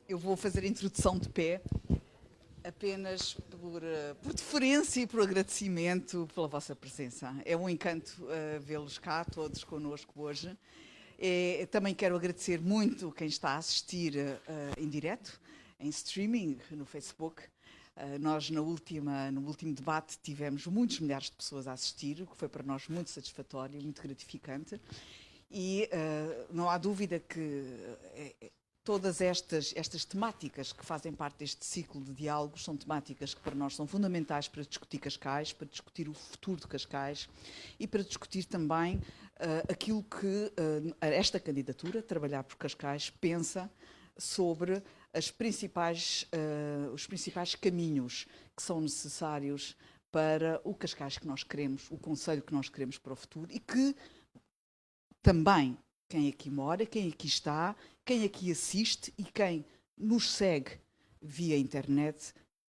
Eu vou fazer a introdução de pé, apenas por deferência e por agradecimento pela vossa presença. É um encanto vê-los cá, todos connosco hoje. Também quero agradecer muito quem está a assistir em direto, em streaming, no Facebook. Nós, no último debate, tivemos muitos milhares de pessoas a assistir, o que foi para nós muito satisfatório, muito gratificante. E não há dúvida que todas estas temáticas que fazem parte deste ciclo de diálogos são temáticas que para nós são fundamentais para discutir Cascais, para discutir o futuro de Cascais e para discutir também aquilo que esta candidatura, Trabalhar por Cascais, pensa sobre os principais caminhos que são necessários para o Cascais que nós queremos, o concelho que nós queremos para o futuro e que também quem aqui mora, quem aqui está, quem aqui assiste e quem nos segue via internet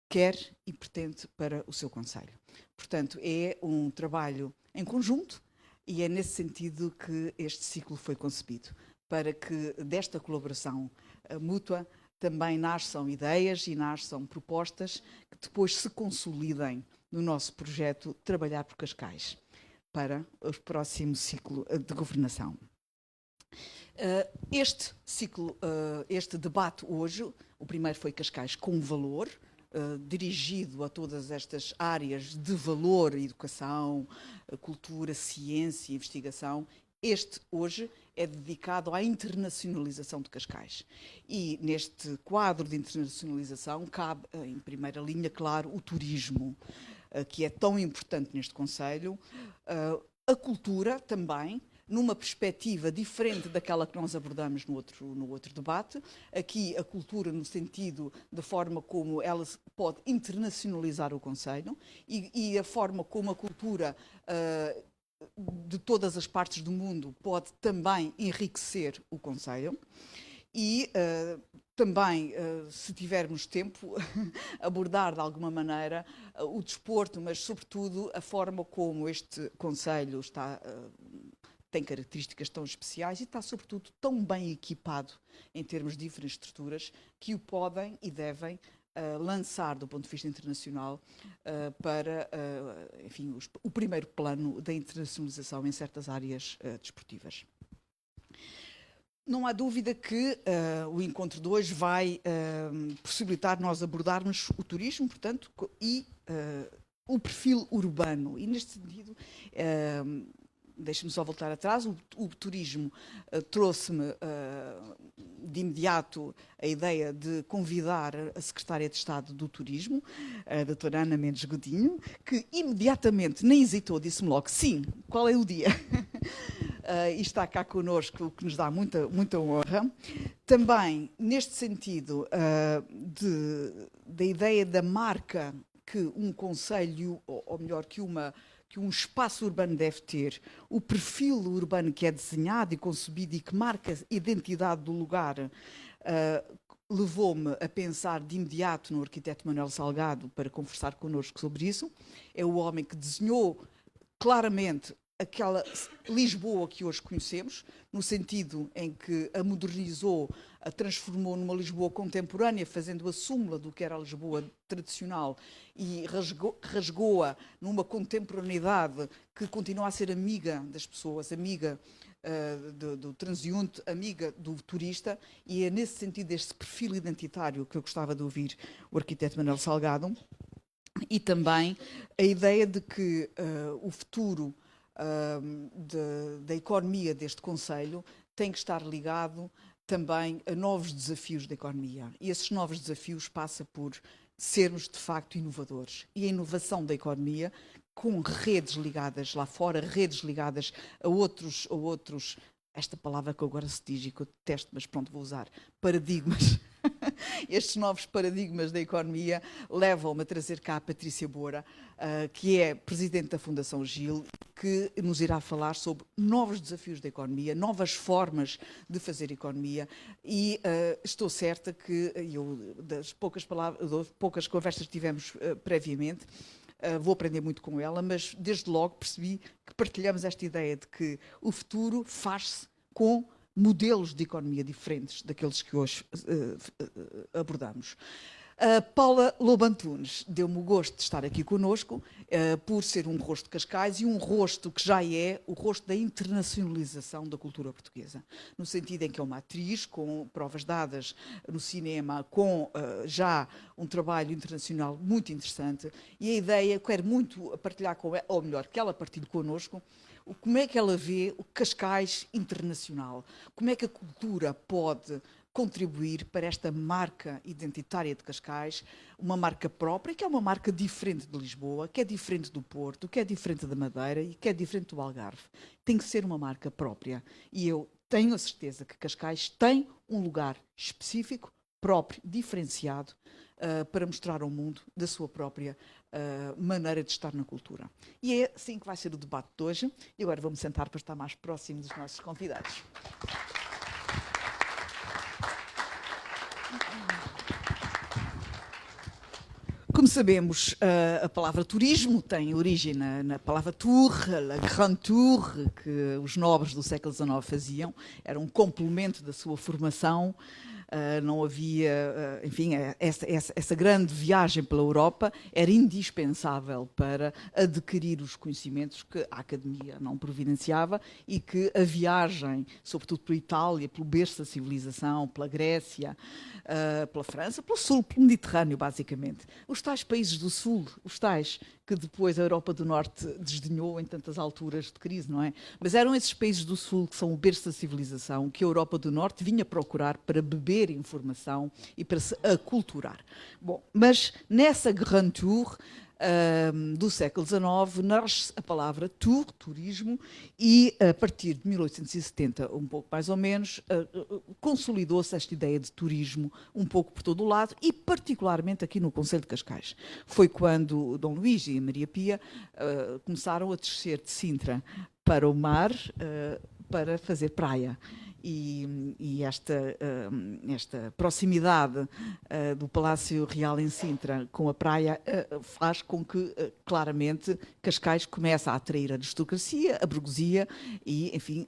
quer e pretende para o seu concelho. Portanto, é um trabalho em conjunto e é nesse sentido que este ciclo foi concebido, para que desta colaboração mútua também nasçam ideias e nasçam propostas que depois se consolidem no nosso projeto Trabalhar por Cascais para o próximo ciclo de governação. Este debate hoje, o primeiro foi Cascais com valor, dirigido a todas estas áreas de valor, educação, cultura, ciência, investigação. Este, hoje, é dedicado à internacionalização de Cascais. E neste quadro de internacionalização cabe, em primeira linha, claro, o turismo, que é tão importante neste concelho, a cultura também, numa perspectiva diferente daquela que nós abordamos no outro debate. Aqui a cultura no sentido da forma como ela pode internacionalizar o concelho e a forma como a cultura de todas as partes do mundo pode também enriquecer o concelho. E também, se tivermos tempo, abordar de alguma maneira o desporto, mas sobretudo a forma como este concelho tem características tão especiais e está sobretudo tão bem equipado em termos de infraestruturas que o podem e devem lançar do ponto de vista internacional para, enfim, o primeiro plano da internacionalização em certas áreas desportivas. Não há dúvida que o encontro de hoje vai possibilitar nós abordarmos o turismo, portanto, e o perfil urbano. E neste sentido, deixe-me só voltar atrás, o turismo trouxe-me de imediato a ideia de convidar a Secretária de Estado do Turismo, a doutora Ana Mendes Godinho, que imediatamente, nem hesitou, disse-me logo, sim, qual é o dia? E está cá connosco, o que nos dá muita honra. Também, neste sentido, da ideia da marca que um concelho, ou melhor, que um espaço urbano deve ter, o perfil urbano que é desenhado e concebido e que marca a identidade do lugar, levou-me a pensar de imediato no arquiteto Manuel Salgado para conversar connosco sobre isso. É o homem que desenhou claramente aquela Lisboa que hoje conhecemos, no sentido em que a modernizou, a transformou numa Lisboa contemporânea, fazendo a súmula do que era a Lisboa tradicional e rasgou-a numa contemporaneidade que continua a ser amiga das pessoas, amiga do transeunte, amiga do turista, e é nesse sentido este perfil identitário que eu gostava de ouvir o arquiteto Manuel Salgado, e também a ideia de que o futuro da economia deste concelho tem que estar ligado também a novos desafios da economia. E esses novos desafios passa por sermos, de facto, inovadores. E a inovação da economia, com redes ligadas lá fora, redes ligadas a outros, esta palavra que agora se diz e que eu detesto, mas pronto, vou usar, paradigmas. Estes novos paradigmas da economia levam-me a trazer cá a Patrícia Boura, que é presidente da Fundação Gil, que nos irá falar sobre novos desafios da economia, novas formas de fazer economia, e estou certa que, das poucas conversas que tivemos previamente, vou aprender muito com ela, mas desde logo percebi que partilhamos esta ideia de que o futuro faz-se com modelos de economia diferentes daqueles que hoje abordamos. A Paula Lobantunes deu-me o gosto de estar aqui connosco, por ser um rosto de Cascais e um rosto que já é o rosto da internacionalização da cultura portuguesa, no sentido em que é uma atriz com provas dadas no cinema, com já um trabalho internacional muito interessante, e a ideia, quero muito partilhar com ela, ou melhor, que ela partilhe connosco, como é que ela vê o Cascais internacional, como é que a cultura pode contribuir para esta marca identitária de Cascais, uma marca própria, que é uma marca diferente de Lisboa, que é diferente do Porto, que é diferente da Madeira e que é diferente do Algarve. Tem que ser uma marca própria. E eu tenho a certeza que Cascais tem um lugar específico, próprio, diferenciado, para mostrar ao mundo da sua própria maneira de estar na cultura. E é assim que vai ser o debate de hoje. E agora vamos sentar para estar mais próximo dos nossos convidados. Como sabemos, a palavra turismo tem origem na palavra tour, la grande tour, que os nobres do século XIX faziam, era um complemento da sua formação. Não havia, enfim, essa grande viagem pela Europa era indispensável para adquirir os conhecimentos que a academia não providenciava e que a viagem, sobretudo pela Itália, pelo berço da civilização, pela Grécia, pela França, pelo sul, pelo Mediterrâneo, basicamente. Os tais países do sul, os tais que depois a Europa do Norte desdenhou em tantas alturas de crise, não é? Mas eram esses países do sul que são o berço da civilização que a Europa do Norte vinha procurar para beber informação e para se aculturar. Bom, mas nessa Grand Tour do século XIX nasce a palavra tour, turismo, e a partir de 1870, um pouco mais ou menos, consolidou-se esta ideia de turismo um pouco por todo o lado e particularmente aqui no Concelho de Cascais. Foi quando Dom Luís e a Maria Pia começaram a descer de Sintra para o mar para fazer praia. E esta proximidade do Palácio Real em Sintra com a praia faz com que, claramente, Cascais comece a atrair a aristocracia, a burguesia e, enfim,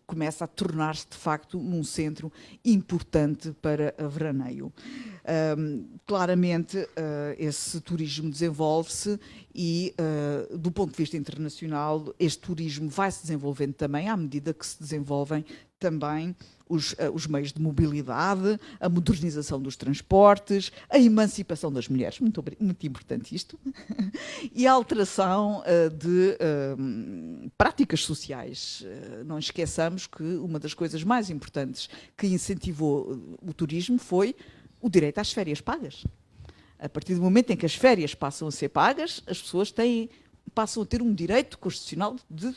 começa a tornar-se, de facto, num centro importante para a veraneio. Claramente, esse turismo desenvolve-se e, do ponto de vista internacional, este turismo vai se desenvolvendo também à medida que se desenvolvem também os meios de mobilidade, a modernização dos transportes, a emancipação das mulheres, muito importante isto, e a alteração de práticas sociais. Não esqueçamos que uma das coisas mais importantes que incentivou o turismo foi o direito às férias pagas. A partir do momento em que as férias passam a ser pagas, as pessoas passam a ter um direito constitucional de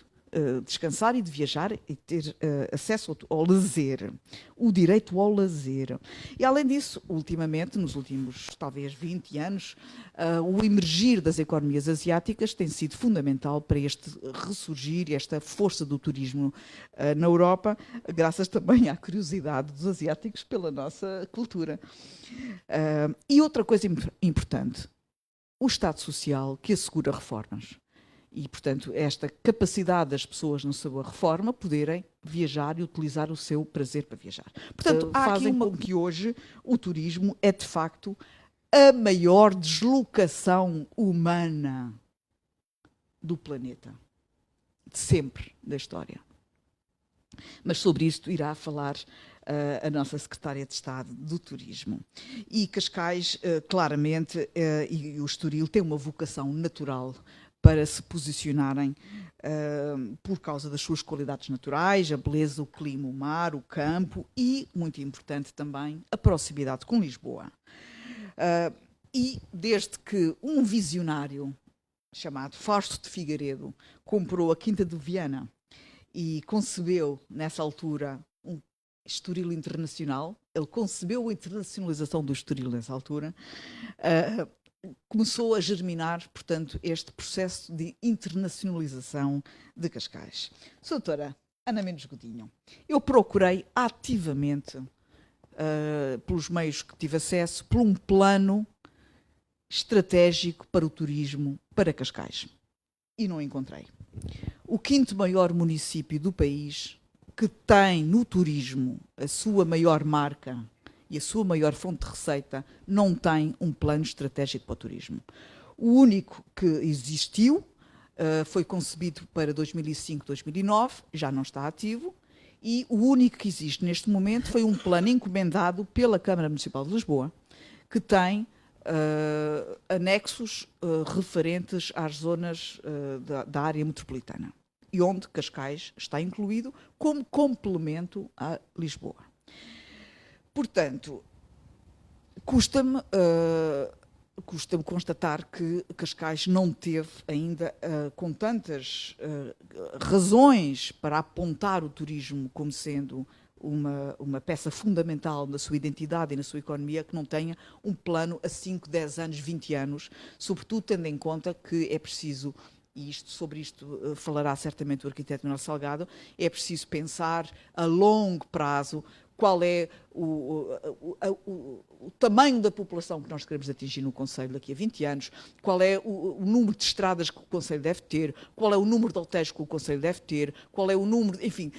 descansar e de viajar e ter acesso ao lazer, o direito ao lazer. E, além disso, ultimamente, nos últimos, talvez, 20 anos, o emergir das economias asiáticas tem sido fundamental para este ressurgir, esta força do turismo na Europa, graças também à curiosidade dos asiáticos pela nossa cultura. E outra coisa importante, o Estado Social que assegura reformas. E, portanto, esta capacidade das pessoas na sua reforma poderem viajar e utilizar o seu prazer para viajar. Portanto, fazem com que hoje o turismo é, de facto, a maior deslocação humana do planeta. De sempre da história. Mas sobre isto irá falar a nossa Secretária de Estado do Turismo. E Cascais, claramente, e o Estoril têm uma vocação natural para se posicionarem por causa das suas qualidades naturais, a beleza, o clima, o mar, o campo e, muito importante também, a proximidade com Lisboa. E desde que um visionário chamado Fausto de Figueiredo comprou a Quinta de Viana e concebeu, nessa altura, um Estoril internacional, ele concebeu a internacionalização do Estoril nessa altura, começou a germinar, portanto, este processo de internacionalização de Cascais. Doutora Ana Mendes Godinho, eu procurei ativamente, pelos meios que tive acesso, por um plano estratégico para o turismo para Cascais. E não encontrei. O quinto maior município do país que tem no turismo a sua maior marca e a sua maior fonte de receita, não tem um plano estratégico para o turismo. O único que existiu foi concebido para 2005-2009, já não está ativo, e o único que existe neste momento foi um plano encomendado pela Câmara Municipal de Lisboa, que tem anexos referentes às zonas da área metropolitana, e onde Cascais está incluído como complemento a Lisboa. Portanto, custa-me constatar que Cascais não teve ainda, com tantas razões para apontar o turismo como sendo uma peça fundamental na sua identidade e na sua economia, que não tenha um plano a 5, 10 anos, 20 anos, sobretudo tendo em conta que é preciso, e sobre isto falará certamente o arquiteto Manuel Salgado, é preciso pensar a longo prazo qual é o tamanho da população que nós queremos atingir no Conselho daqui a 20 anos, qual é o número de estradas que o Conselho deve ter, qual é o número de hotéis que o Conselho deve ter, qual é o número, enfim,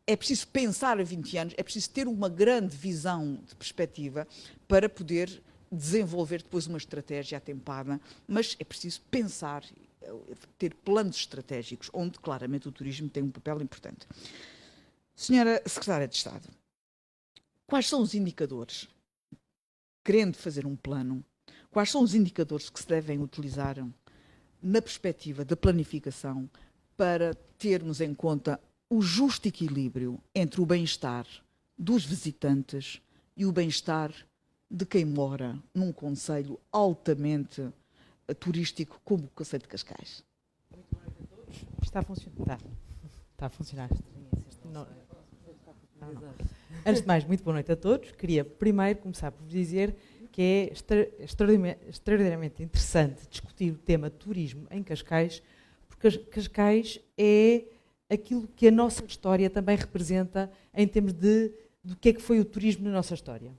é preciso pensar a 20 anos, é preciso ter uma grande visão de perspectiva para poder desenvolver depois uma estratégia atempada, mas é preciso pensar, ter planos estratégicos, onde claramente o turismo tem um papel importante. Senhora Secretária de Estado, quais são os indicadores, querendo fazer um plano, quais são os indicadores que se devem utilizar na perspectiva da planificação para termos em conta o justo equilíbrio entre o bem-estar dos visitantes e o bem-estar de quem mora num concelho altamente turístico como o Concelho de Cascais? Muito boa noite a todos. Está a funcionar? Está a funcionar. Não. Antes de mais, muito boa noite a todos. Queria primeiro começar por dizer que é extraordinariamente interessante discutir o tema turismo em Cascais, porque Cascais é aquilo que a nossa história também representa em termos do que é que foi o turismo na nossa história.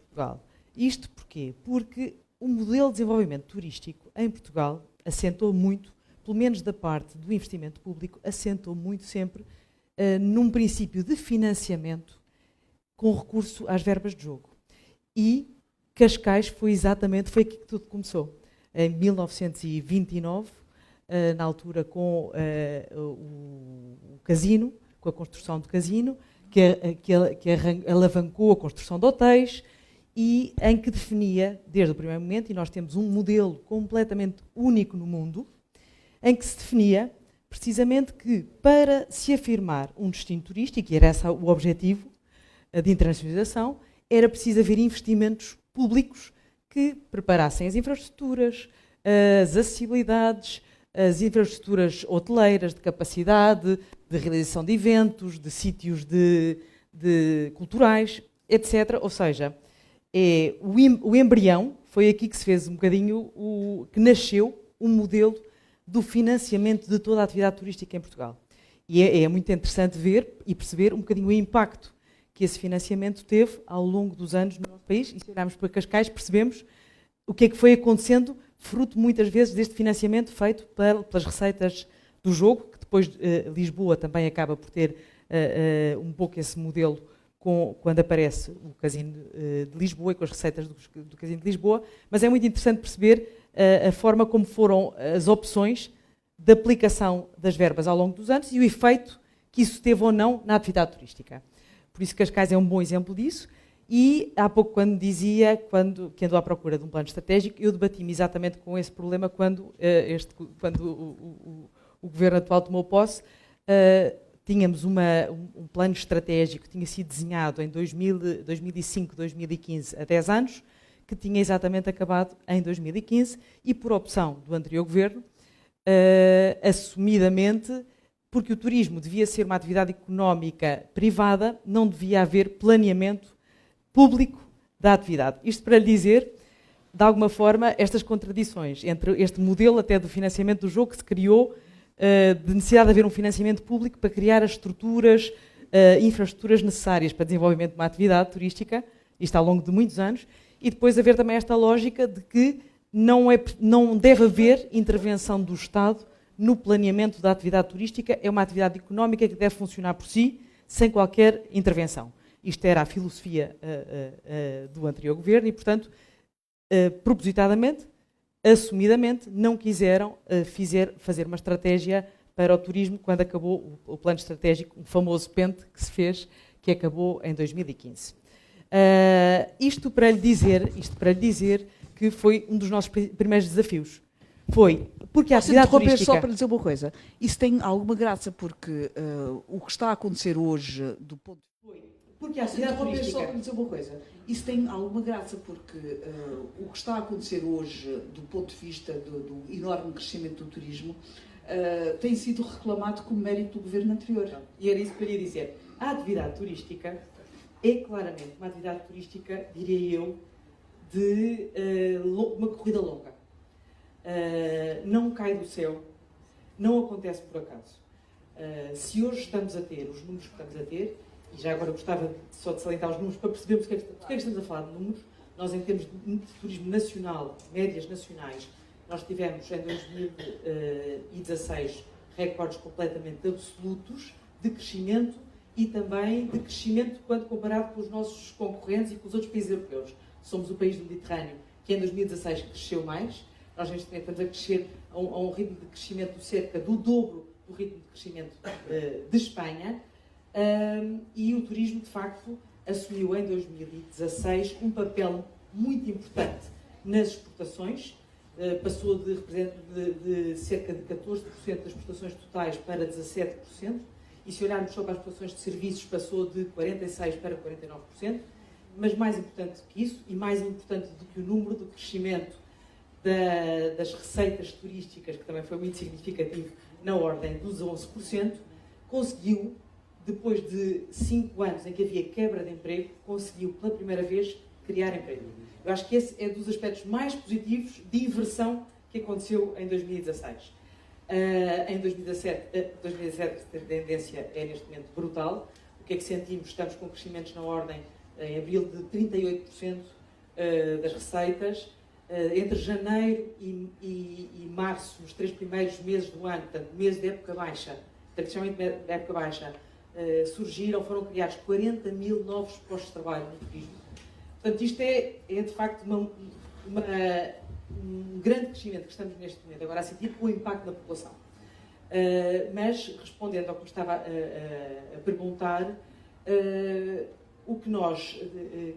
Portugal. Isto porquê? Porque o modelo de desenvolvimento turístico em Portugal assentou muito, pelo menos da parte do investimento público, assentou muito sempre num princípio de financiamento com recurso às verbas de jogo. E Cascais foi aqui que tudo começou. Em 1929, na altura com o casino, com a construção do casino, que alavancou a construção de hotéis e em que definia, desde o primeiro momento, e nós temos um modelo completamente único no mundo, em que se definia precisamente que para se afirmar um destino turístico, e era esse o objetivo de internacionalização, era preciso haver investimentos públicos que preparassem as infraestruturas, as acessibilidades, as infraestruturas hoteleiras de capacidade, de realização de eventos, de sítios culturais, etc. Ou seja, o embrião, foi aqui que se fez um bocadinho, que nasceu um modelo do financiamento de toda a atividade turística em Portugal. E é muito interessante ver e perceber um bocadinho o impacto que esse financiamento teve ao longo dos anos no nosso país, e se olharmos para Cascais percebemos o que é que foi acontecendo, fruto muitas vezes deste financiamento feito pelas receitas do jogo, que depois Lisboa também acaba por ter um pouco esse modelo quando aparece o Casino de Lisboa e com as receitas do Casino de Lisboa, mas é muito interessante perceber a forma como foram as opções de aplicação das verbas ao longo dos anos e o efeito que isso teve ou não na atividade turística. Por isso Cascais é um bom exemplo disso. E há pouco, quando dizia que andou à procura de um plano estratégico, eu debati-me exatamente com esse problema quando o governo atual tomou posse. Tínhamos um plano estratégico que tinha sido desenhado em 2005, 2015, há 10 anos, que tinha exatamente acabado em 2015 e, por opção do anterior governo, assumidamente, porque o turismo devia ser uma atividade económica privada, não devia haver planeamento público da atividade. Isto para lhe dizer, de alguma forma, estas contradições entre este modelo até do financiamento do jogo que se criou, de necessidade de haver um financiamento público para criar as estruturas, infraestruturas necessárias para desenvolvimento de uma atividade turística, isto ao longo de muitos anos, e depois haver também esta lógica de que não deve haver intervenção do Estado no planeamento da atividade turística, é uma atividade económica que deve funcionar por si, sem qualquer intervenção. Isto era a filosofia do anterior governo e, portanto, propositadamente, assumidamente, não quiseram fazer uma estratégia para o turismo quando acabou o plano estratégico, um famoso PENTE que se fez, que acabou em 2015. Isto para lhe dizer que foi um dos nossos primeiros desafios. Foi porque a atividade turística... Só para lhe dizer uma coisa, isso tem alguma graça, porque o que está a acontecer hoje do ponto... Porque a atividade turística... Só para lhe dizer uma coisa, isso tem alguma graça, porque o que está a acontecer hoje do ponto de vista do enorme crescimento do turismo tem sido reclamado como mérito do governo anterior. E era isso que eu ia dizer. A atividade turística é claramente uma atividade turística, diria eu, de uma corrida longa. Não cai do céu, não acontece por acaso. Se hoje estamos a ter os números que estamos a ter, e já agora gostava só de salientar os números para percebermos porque é que estamos a falar de números, nós em termos de turismo nacional, médias nacionais, nós tivemos em 2016 recordes completamente absolutos de crescimento e também de crescimento quando comparado com os nossos concorrentes e com os outros países europeus. Somos o país do Mediterrâneo que em 2016 cresceu mais. Nós neste momento estamos a crescer a um ritmo de crescimento cerca do dobro do ritmo de crescimento de Espanha. E o turismo, de facto, assumiu em 2016 um papel muito importante nas exportações. Passou de cerca de 14% das exportações totais para 17%, e se olharmos só para as exportações de serviços, passou de 46% para 49%, mas mais importante que isso, e mais importante do que o número de crescimento das receitas turísticas, que também foi muito significativo, na ordem dos 11%, conseguiu, depois de 5 anos em que havia quebra de emprego, conseguiu pela primeira vez criar emprego. Eu acho que esse é dos aspectos mais positivos de inversão que aconteceu em 2016. Em 2017 a tendência é neste momento brutal. O que é que sentimos? Estamos com crescimentos na ordem, em abril, de 38% das receitas. Entre janeiro e março, nos 3 primeiros meses do ano, portanto, mês de época baixa, tradicionalmente de época baixa, foram criados 40 mil novos postos de trabalho no turismo. Portanto, isto é de facto um grande crescimento que estamos neste momento agora a sentir com o impacto na população. Mas, respondendo ao que me estava a perguntar, o que nós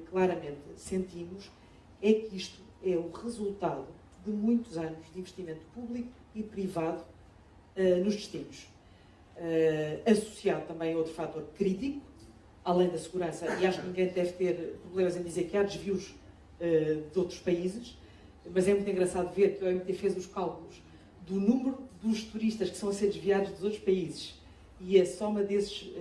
claramente sentimos é que isto é o resultado de muitos anos de investimento público e privado nos destinos. Associado também a outro fator crítico, além da segurança, e acho que ninguém deve ter problemas em dizer que há desvios de outros países, mas é muito engraçado ver que a OMT fez os cálculos do número dos turistas que são a ser desviados dos outros países, e a soma desse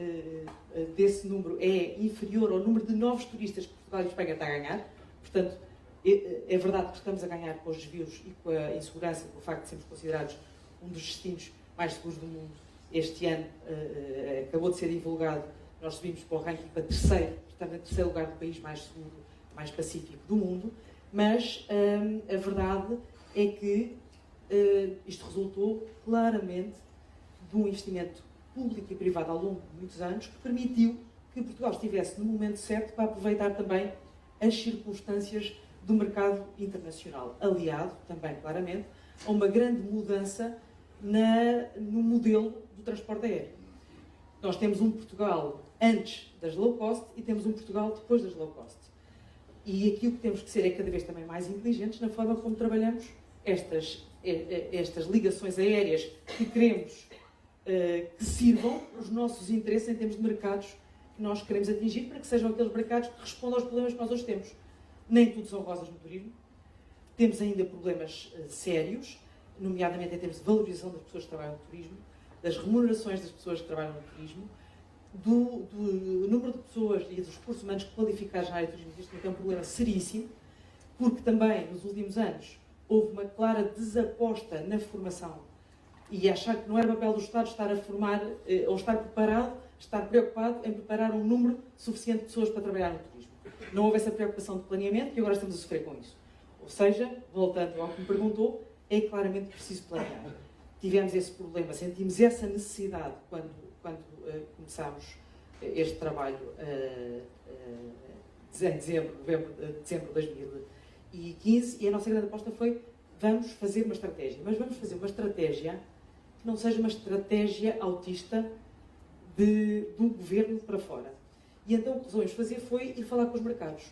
número é inferior ao número de novos turistas que Portugal e Espanha está a ganhar. Portanto, é verdade que estamos a ganhar com os desvios e com a insegurança, com o facto de sermos considerados um dos destinos mais seguros do mundo. Este ano acabou de ser divulgado, nós subimos para o ranking para terceiro, portanto, em terceiro lugar do país mais seguro, mais pacífico do mundo, mas a verdade é que isto resultou claramente de um investimento público e privado ao longo de muitos anos que permitiu que Portugal estivesse no momento certo para aproveitar também as circunstâncias do mercado internacional, aliado também claramente a uma grande mudança no modelo do transporte aéreo. Nós temos um Portugal antes das low cost e temos um Portugal depois das low cost. E aqui o que temos que ser é cada vez também mais inteligentes na forma como trabalhamos estas ligações aéreas que queremos que sirvam os nossos interesses em termos de mercados que nós queremos atingir, para que sejam aqueles mercados que respondam aos problemas que nós hoje temos. Nem tudo são rosas no turismo. Temos ainda problemas sérios, nomeadamente em termos de valorização das pessoas que trabalham no turismo, das remunerações das pessoas que trabalham no turismo, do número de pessoas e dos recursos humanos qualificados na área do turismo. Isto é um problema seríssimo, porque também, nos últimos anos, houve uma clara desaposta na formação e achar que não era papel do Estado estar a formar, ou estar preocupado em preparar um número suficiente de pessoas para trabalhar no turismo. Não houve essa preocupação de planeamento e agora estamos a sofrer com isso. Ou seja, voltando ao que me perguntou, é claramente preciso planear. tivemos esse problema, sentimos essa necessidade quando começámos este trabalho em dezembro de 2015, e a nossa grande aposta foi: vamos fazer uma estratégia, mas vamos fazer uma estratégia que não seja uma estratégia autista do governo para fora. E então o que resolvemos fazer foi ir falar com os mercados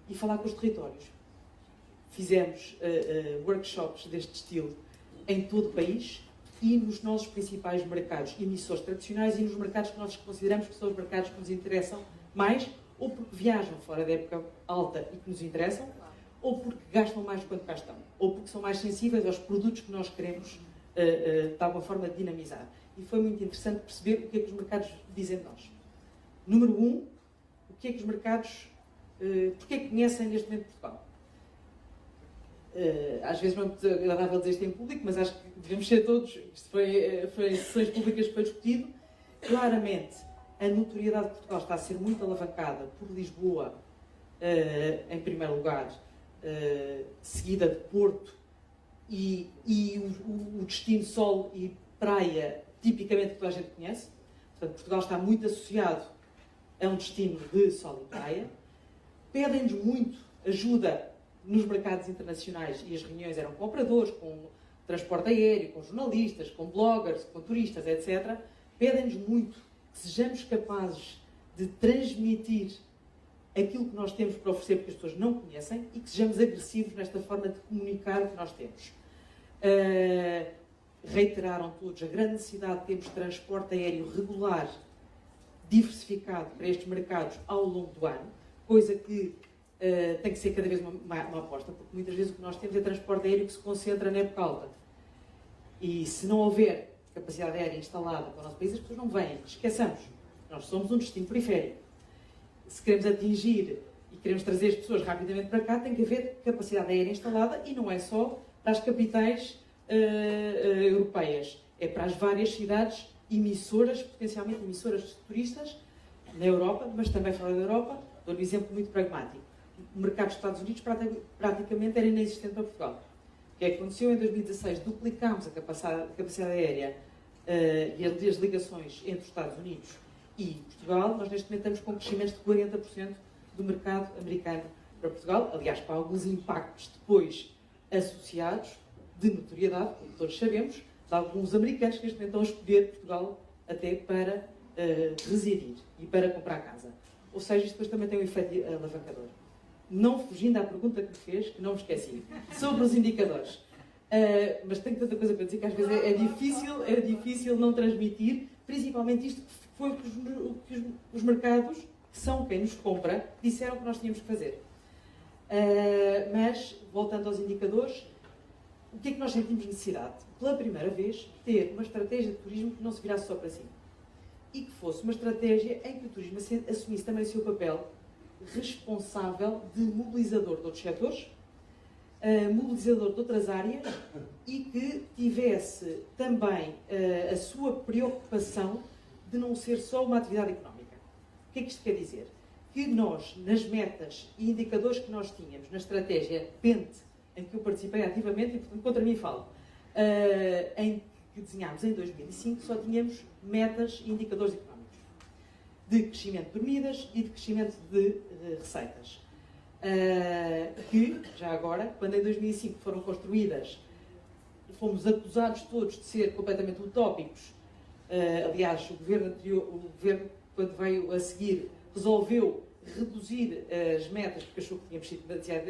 e falar com os territórios. Fizemos workshops deste estilo em todo o país e nos nossos principais mercados emissores tradicionais e nos mercados que nós consideramos que são os mercados que nos interessam mais, ou porque viajam fora da época alta e que nos interessam, ou porque gastam mais quando cá estão, ou porque são mais sensíveis aos produtos que nós queremos de alguma forma dinamizar. E foi muito interessante perceber o que é que os mercados dizem de nós. Número 1, o que é que os mercados, porque é que conhecem neste momento Portugal? Às vezes não é muito agradável dizer isto em público, mas acho que devemos ser todos, isto foi em sessões públicas que foi discutido, claramente a notoriedade de Portugal está a ser muito alavancada por Lisboa, em primeiro lugar, seguida de Porto, e o destino sol e praia, tipicamente que toda a gente conhece. Portanto, Portugal está muito associado a um destino de sol e praia. Pedem-nos muito ajuda nos mercados internacionais, e as reuniões eram com operadores, com transporte aéreo, com jornalistas, com bloggers, com turistas, etc. Pedem-nos muito que sejamos capazes de transmitir aquilo que nós temos para oferecer, porque as pessoas não conhecem, e que sejamos agressivos nesta forma de comunicar o que nós temos. Reiteraram todos a grande necessidade de termos transporte aéreo regular, diversificado para estes mercados ao longo do ano, coisa que tem que ser cada vez uma aposta, porque muitas vezes o que nós temos é transporte aéreo que se concentra na época alta. E se não houver capacidade aérea instalada para o nosso país, as pessoas não vêm. Esqueçamos, nós somos um destino periférico. Se queremos atingir e queremos trazer as pessoas rapidamente para cá, tem que haver capacidade aérea instalada, e não é só para as capitais europeias, é para as várias cidades emissoras, potencialmente emissoras de turistas, na Europa, mas também fora da Europa. Dou um exemplo muito pragmático. O mercado dos Estados Unidos praticamente era inexistente para Portugal. O que é que aconteceu? Em 2016 duplicámos a capacidade aérea e as ligações entre os Estados Unidos e Portugal. Nós neste momento estamos com crescimentos de 40% do mercado americano para Portugal, aliás, com alguns impactos depois associados de notoriedade, como todos sabemos, de alguns americanos que neste momento estão a escolher Portugal até para residir e para comprar casa. Ou seja, isto depois também tem um efeito alavancador. Não fugindo à pergunta que me fez, que não me esqueci, sobre os indicadores. Mas tenho tanta coisa para dizer que às vezes é difícil não transmitir, principalmente isto que foi o que os mercados, que são quem nos compra, disseram que nós tínhamos que fazer. Mas, voltando aos indicadores, o que é que nós sentimos necessidade? Pela primeira vez, ter uma estratégia de turismo que não se virasse só para si. E que fosse uma estratégia em que o turismo assumisse também o seu papel responsável de mobilizador de outros setores, mobilizador de outras áreas, e que tivesse também a sua preocupação de não ser só uma atividade económica. O que é que isto quer dizer? Que nós, nas metas e indicadores que nós tínhamos na estratégia PENTE, em que eu participei ativamente, e portanto contra mim falo, em que desenhámos em 2005, só tínhamos metas e indicadores económicos de crescimento de dormidas e de crescimento de receitas. Que, já agora, quando em 2005 foram construídas, fomos acusados todos de ser completamente utópicos. Aliás, o governo, quando veio a seguir, resolveu reduzir as metas, porque achou que tínhamos sido demasiado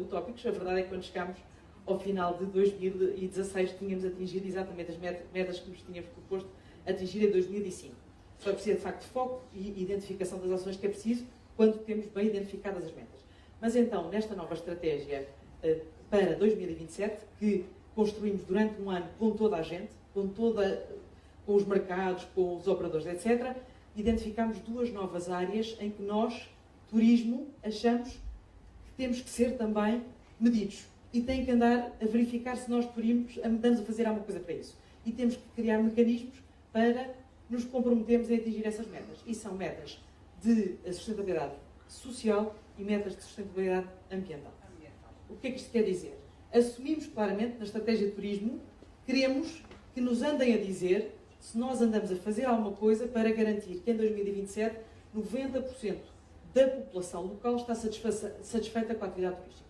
utópicos. A verdade é que quando chegámos ao final de 2016 tínhamos atingido exatamente as metas que nos tínhamos proposto atingir em 2005. Só precisa de facto de foco e identificação das ações que é preciso quando temos bem identificadas as metas. Mas então, nesta nova estratégia para 2027, que construímos durante um ano com toda a gente, com os mercados, com os operadores, etc., identificámos duas novas áreas em que nós, turismo, achamos que temos que ser também medidos. E tem que andar a verificar se nós, turismos, andamos a fazer alguma coisa para isso. E temos que criar mecanismos para nos comprometermos a atingir essas metas. E são metas de sustentabilidade social e metas de sustentabilidade ambiental. O que é que isto quer dizer? Assumimos claramente, na estratégia de turismo, queremos que nos andem a dizer se nós andamos a fazer alguma coisa para garantir que em 2027 90% da população local está satisfeita com a atividade turística.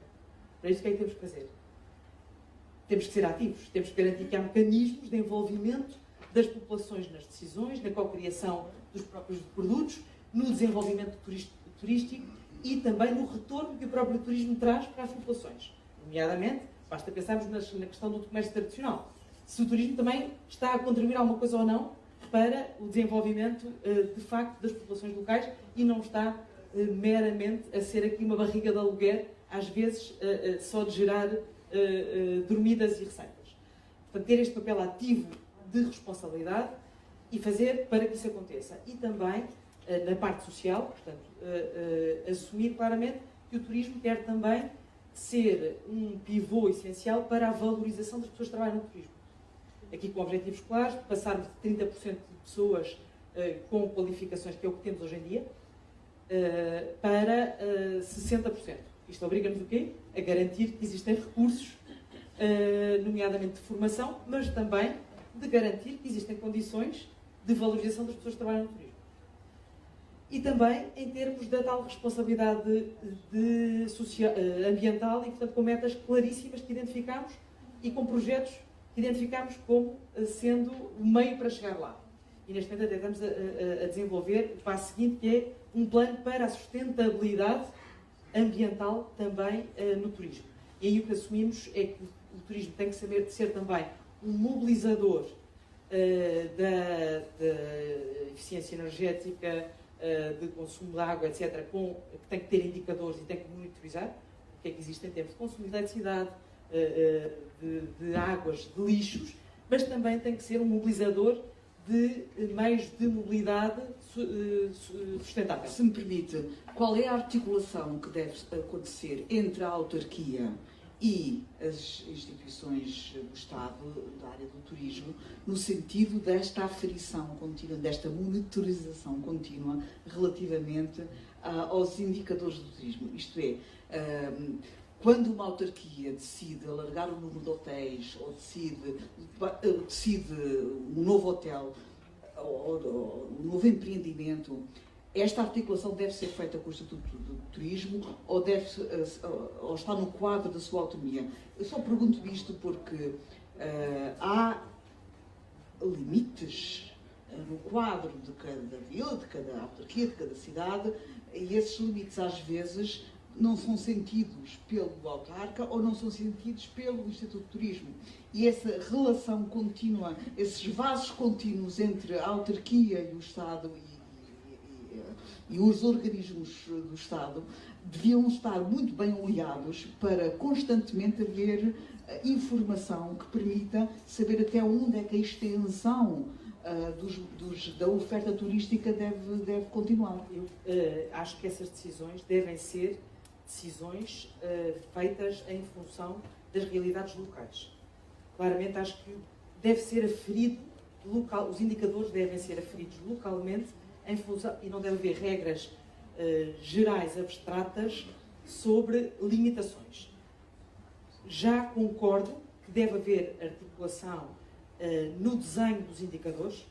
Para isso, o que é que temos que fazer? Temos que ser ativos, temos que garantir que há mecanismos de envolvimento das populações nas decisões, na cocriação dos próprios produtos, no desenvolvimento turístico e também no retorno que o próprio turismo traz para as populações. Nomeadamente, basta pensarmos na questão do comércio tradicional. Se o turismo também está a contribuir alguma coisa ou não para o desenvolvimento, de facto, das populações locais e não está meramente a ser aqui uma barriga de aluguer, às vezes só de gerar dormidas e receitas. Portanto, ter este papel ativo de responsabilidade e fazer para que isso aconteça. E também, na parte social, portanto, assumir claramente que o turismo quer também ser um pivô essencial para a valorização das pessoas que trabalham no turismo. Aqui com objetivos claros, passarmos de 30% de pessoas com qualificações, que é o que temos hoje em dia, para 60%. Isto obriga-nos o quê? A garantir que existem recursos, nomeadamente de formação, mas também de garantir que existem condições de valorização das pessoas que trabalham no turismo. E também em termos da tal responsabilidade ambiental e, portanto, com metas claríssimas que identificamos e com projetos que identificamos como sendo o meio para chegar lá. E neste momento até estamos a desenvolver o passo seguinte, que é um plano para a sustentabilidade ambiental também no turismo. E aí o que assumimos é que o turismo tem que saber de ser também um mobilizador da eficiência energética, de consumo de água, etc., que tem que ter indicadores e tem que monitorizar o que é que existe em termos de consumo de eletricidade, de águas, de lixos, mas também tem que ser um mobilizador de meios de mobilidade sustentável. Se me permite, qual é a articulação que deve acontecer entre a autarquia e as instituições do Estado, da área do turismo, no sentido desta aferição contínua, desta monitorização contínua relativamente aos indicadores do turismo? Isto é, quando uma autarquia decide alargar o número de hotéis ou decide um novo hotel ou um novo empreendimento, esta articulação deve ser feita com o Estatuto do Turismo ou está no quadro da sua autonomia? Eu só pergunto isto porque há limites no quadro de cada vila, de cada autarquia, de cada cidade, e esses limites às vezes não são sentidos pelo autarca ou não são sentidos pelo Instituto de Turismo. E essa relação contínua, esses vasos contínuos entre a autarquia e o Estado e os organismos do Estado deviam estar muito bem aliados para constantemente haver informação que permita saber até onde é que a extensão da oferta turística deve continuar. Eu acho que essas decisões devem ser decisões feitas em função das realidades locais. Claramente acho que deve ser aferido local, os indicadores devem ser aferidos localmente em função, e não deve haver regras gerais, abstratas, sobre limitações. Já concordo que deve haver articulação no desenho dos indicadores,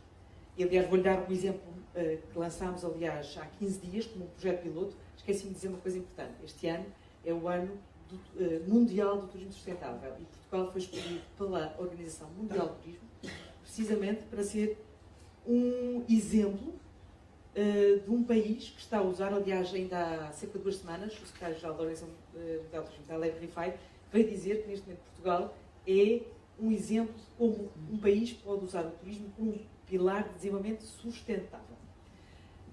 e aliás vou-lhe dar um exemplo que lançámos, aliás, há 15 dias, como um projeto piloto. Esqueci-me de dizer uma coisa importante. Este ano é o ano mundial do turismo sustentável e Portugal foi escolhido pela Organização Mundial do Turismo precisamente para ser um exemplo de um país que está a usar, aliás, ainda há cerca de 2 semanas, o secretário-geral da Organização Mundial do Turismo, Taleb Rifai, veio dizer que neste momento Portugal é um exemplo de como um país pode usar o turismo como um pilar de desenvolvimento sustentável.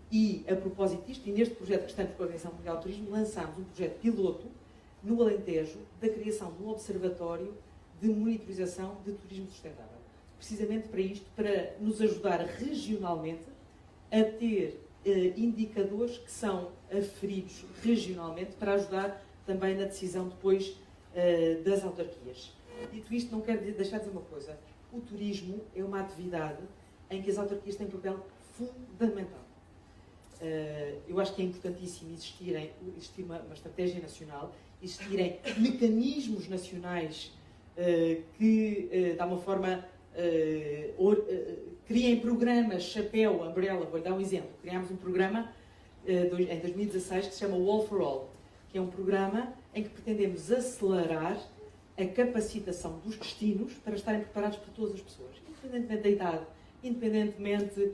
E, a propósito disto, e neste projeto que estamos com a Organização Mundial do Turismo, lançámos um projeto piloto no Alentejo da criação de um observatório de monitorização de turismo sustentável. Precisamente para isto, para nos ajudar regionalmente a ter indicadores que são aferidos regionalmente para ajudar também na decisão depois das autarquias. Dito isto, não quero deixar de dizer uma coisa. O turismo é uma atividade em que as autarquias têm um papel fundamental. Eu acho que é importantíssimo existir uma estratégia nacional, existirem mecanismos nacionais que, de alguma forma, criem programas, chapéu, umbrella, vou-lhe dar um exemplo. Criámos um programa em 2016 que se chama All for All, que é um programa em que pretendemos acelerar a capacitação dos destinos para estarem preparados para todas as pessoas, independentemente da idade, independentemente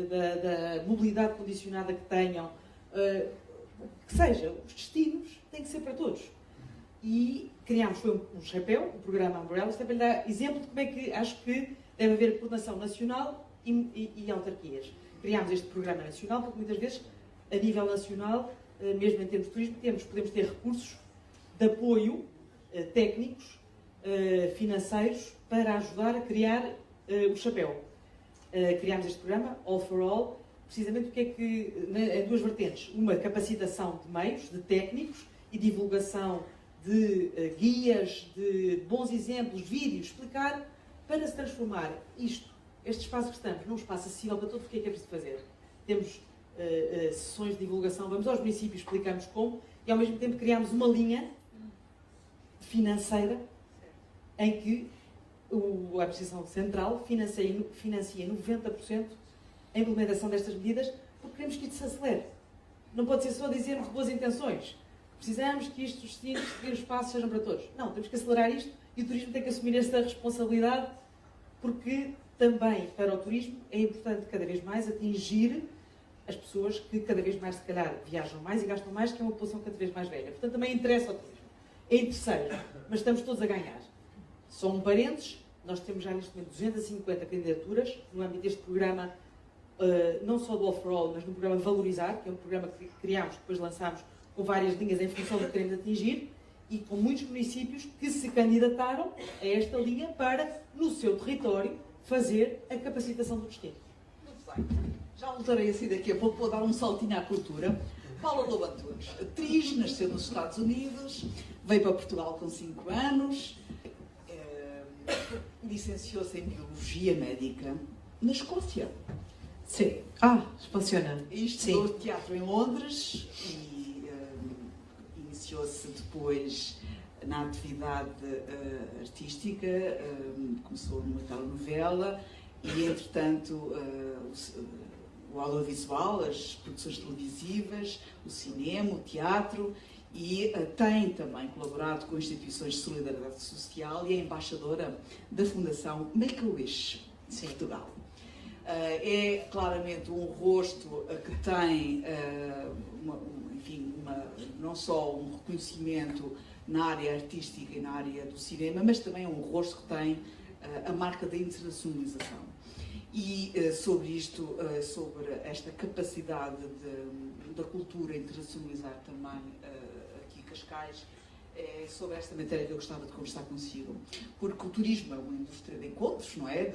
da mobilidade condicionada que tenham, que seja, os destinos têm que ser para todos. E criámos, foi um chapéu, um programa Umbrella, isto é para lhe dar exemplo de como é que acho que deve haver coordenação nacional e autarquias. Criámos este programa nacional porque muitas vezes, a nível nacional, mesmo em termos de turismo, podemos ter recursos de apoio técnicos, financeiros, para ajudar a criar o chapéu. Criámos este programa, All for All, precisamente porque é que, em duas vertentes, uma capacitação de meios, de técnicos e divulgação de guias, de bons exemplos, vídeos, explicar para se transformar este espaço que estamos, num espaço acessível para todos. O que é preciso fazer? Temos sessões de divulgação, vamos aos municípios, explicamos como, e ao mesmo tempo criamos uma linha financeira em que a Administração Central financia 90% a implementação destas medidas, porque queremos que isto se acelere. Não pode ser só dizermos boas intenções. Precisamos que os destinos e os espaços sejam para todos. Não, temos que acelerar isto e o turismo tem que assumir essa responsabilidade, porque também para o turismo é importante cada vez mais atingir as pessoas que cada vez mais, se calhar, viajam mais e gastam mais, que é uma população cada vez mais velha. Portanto, também interessa ao turismo. É interesseiro, mas estamos todos a ganhar. Só um parênteses, nós temos já neste momento 250 candidaturas no âmbito deste programa, não só do All for All, mas no programa Valorizar, que é um programa que criámos, depois lançámos com várias linhas em função do que queremos atingir, e com muitos municípios que se candidataram a esta linha para, no seu território, fazer a capacitação do destino. Muito bem. Já voltarei assim daqui a pouco, vou dar um saltinho à cultura. Paula Lobo Antunes, atriz, nasceu nos Estados Unidos, veio para Portugal com 5 anos, licenciou-se em Biologia Médica na Escócia. Sim. Funciona. Estudou teatro em Londres e iniciou-se depois na atividade artística, começou numa telenovela e, entretanto, o audiovisual, as produções televisivas, o cinema, o teatro, e tem também colaborado com instituições de solidariedade social e é embaixadora da Fundação Make-A-Wish de Portugal. É claramente um rosto que tem, não só um reconhecimento na área artística e na área do cinema, mas também é um rosto que tem a marca da internacionalização. E sobre isto, sobre esta capacidade da cultura internacionalizar também aqui em Cascais, é sobre esta matéria que eu gostava de conversar consigo, porque o turismo é uma indústria de encontros, não é?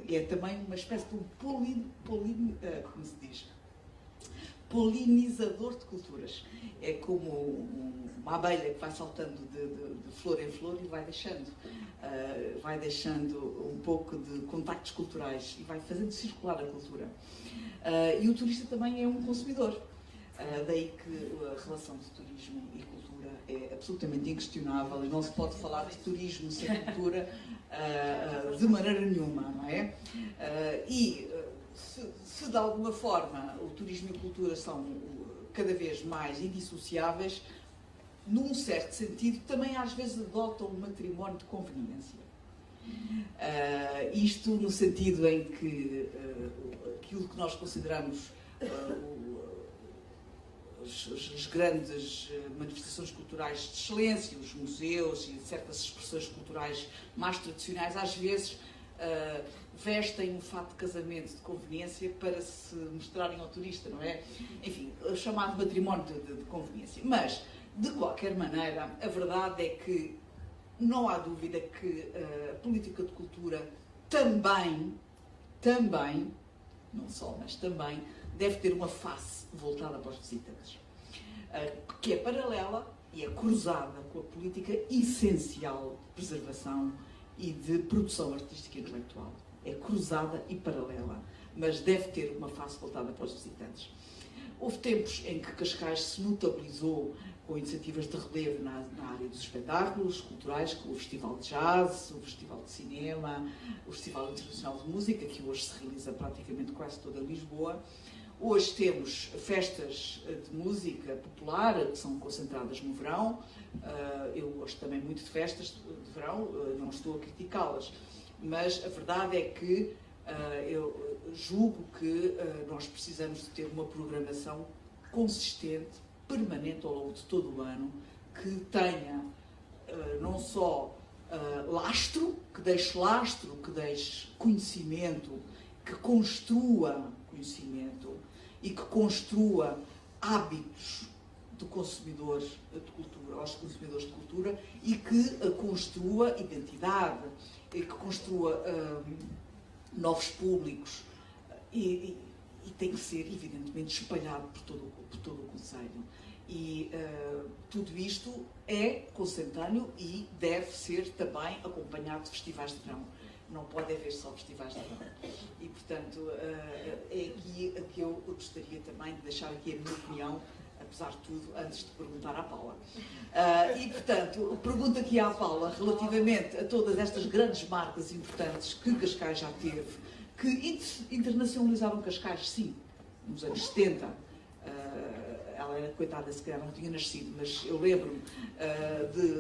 E é também uma espécie de como se diz? Polinizador de culturas. É como uma abelha que vai saltando de flor em flor e vai deixando um pouco de contactos culturais e vai fazendo circular a cultura. E o turista também é um consumidor. Daí que a relação de turismo e cultura é absolutamente inquestionável e não se pode falar de turismo sem cultura de maneira nenhuma, não é? Se de alguma forma o turismo e a cultura são cada vez mais indissociáveis, num certo sentido, também às vezes adotam um matrimónio de conveniência. Isto no sentido em que aquilo que nós consideramos as grandes manifestações culturais de excelência, os museus e certas expressões culturais mais tradicionais, às vezes vestem um fato de casamento de conveniência para se mostrarem ao turista, não é? Enfim, o chamado matrimónio de conveniência. Mas, de qualquer maneira, a verdade é que não há dúvida que a política de cultura também, não só, mas também, deve ter uma face voltada para os visitantes, que é paralela e é cruzada com a política essencial de preservação e de produção artística e intelectual. É cruzada e paralela, mas deve ter uma face voltada para os visitantes. Houve tempos em que Cascais se notabilizou com iniciativas de relevo na área dos espetáculos culturais, com o Festival de Jazz, o Festival de Cinema, o Festival Internacional de Música, que hoje se realiza praticamente quase toda Lisboa. Hoje temos festas de música popular, que são concentradas no verão. Eu gosto também muito de festas de verão, não estou a criticá-las, mas a verdade é que eu julgo que nós precisamos de ter uma programação consistente, permanente ao longo de todo o ano, que tenha não só lastro, que deixe conhecimento, que construa conhecimento e que construa hábitos do consumidor de cultura, aos consumidores de cultura, e que construa identidade, e que construa novos públicos, e tem que ser, evidentemente, espalhado por todo o concelho. E tudo isto é consentâneo e deve ser também acompanhado de festivais de verão. Não pode haver só festivais de verão. E, portanto, é aqui que eu gostaria também de deixar aqui a minha opinião, apesar de tudo, antes de perguntar à Paula. E, portanto, pergunto aqui à Paula, relativamente a todas estas grandes marcas importantes que Cascais já teve, que internacionalizaram Cascais, sim, nos anos 70. Ela era, coitada, se calhar não tinha nascido, mas eu lembro-me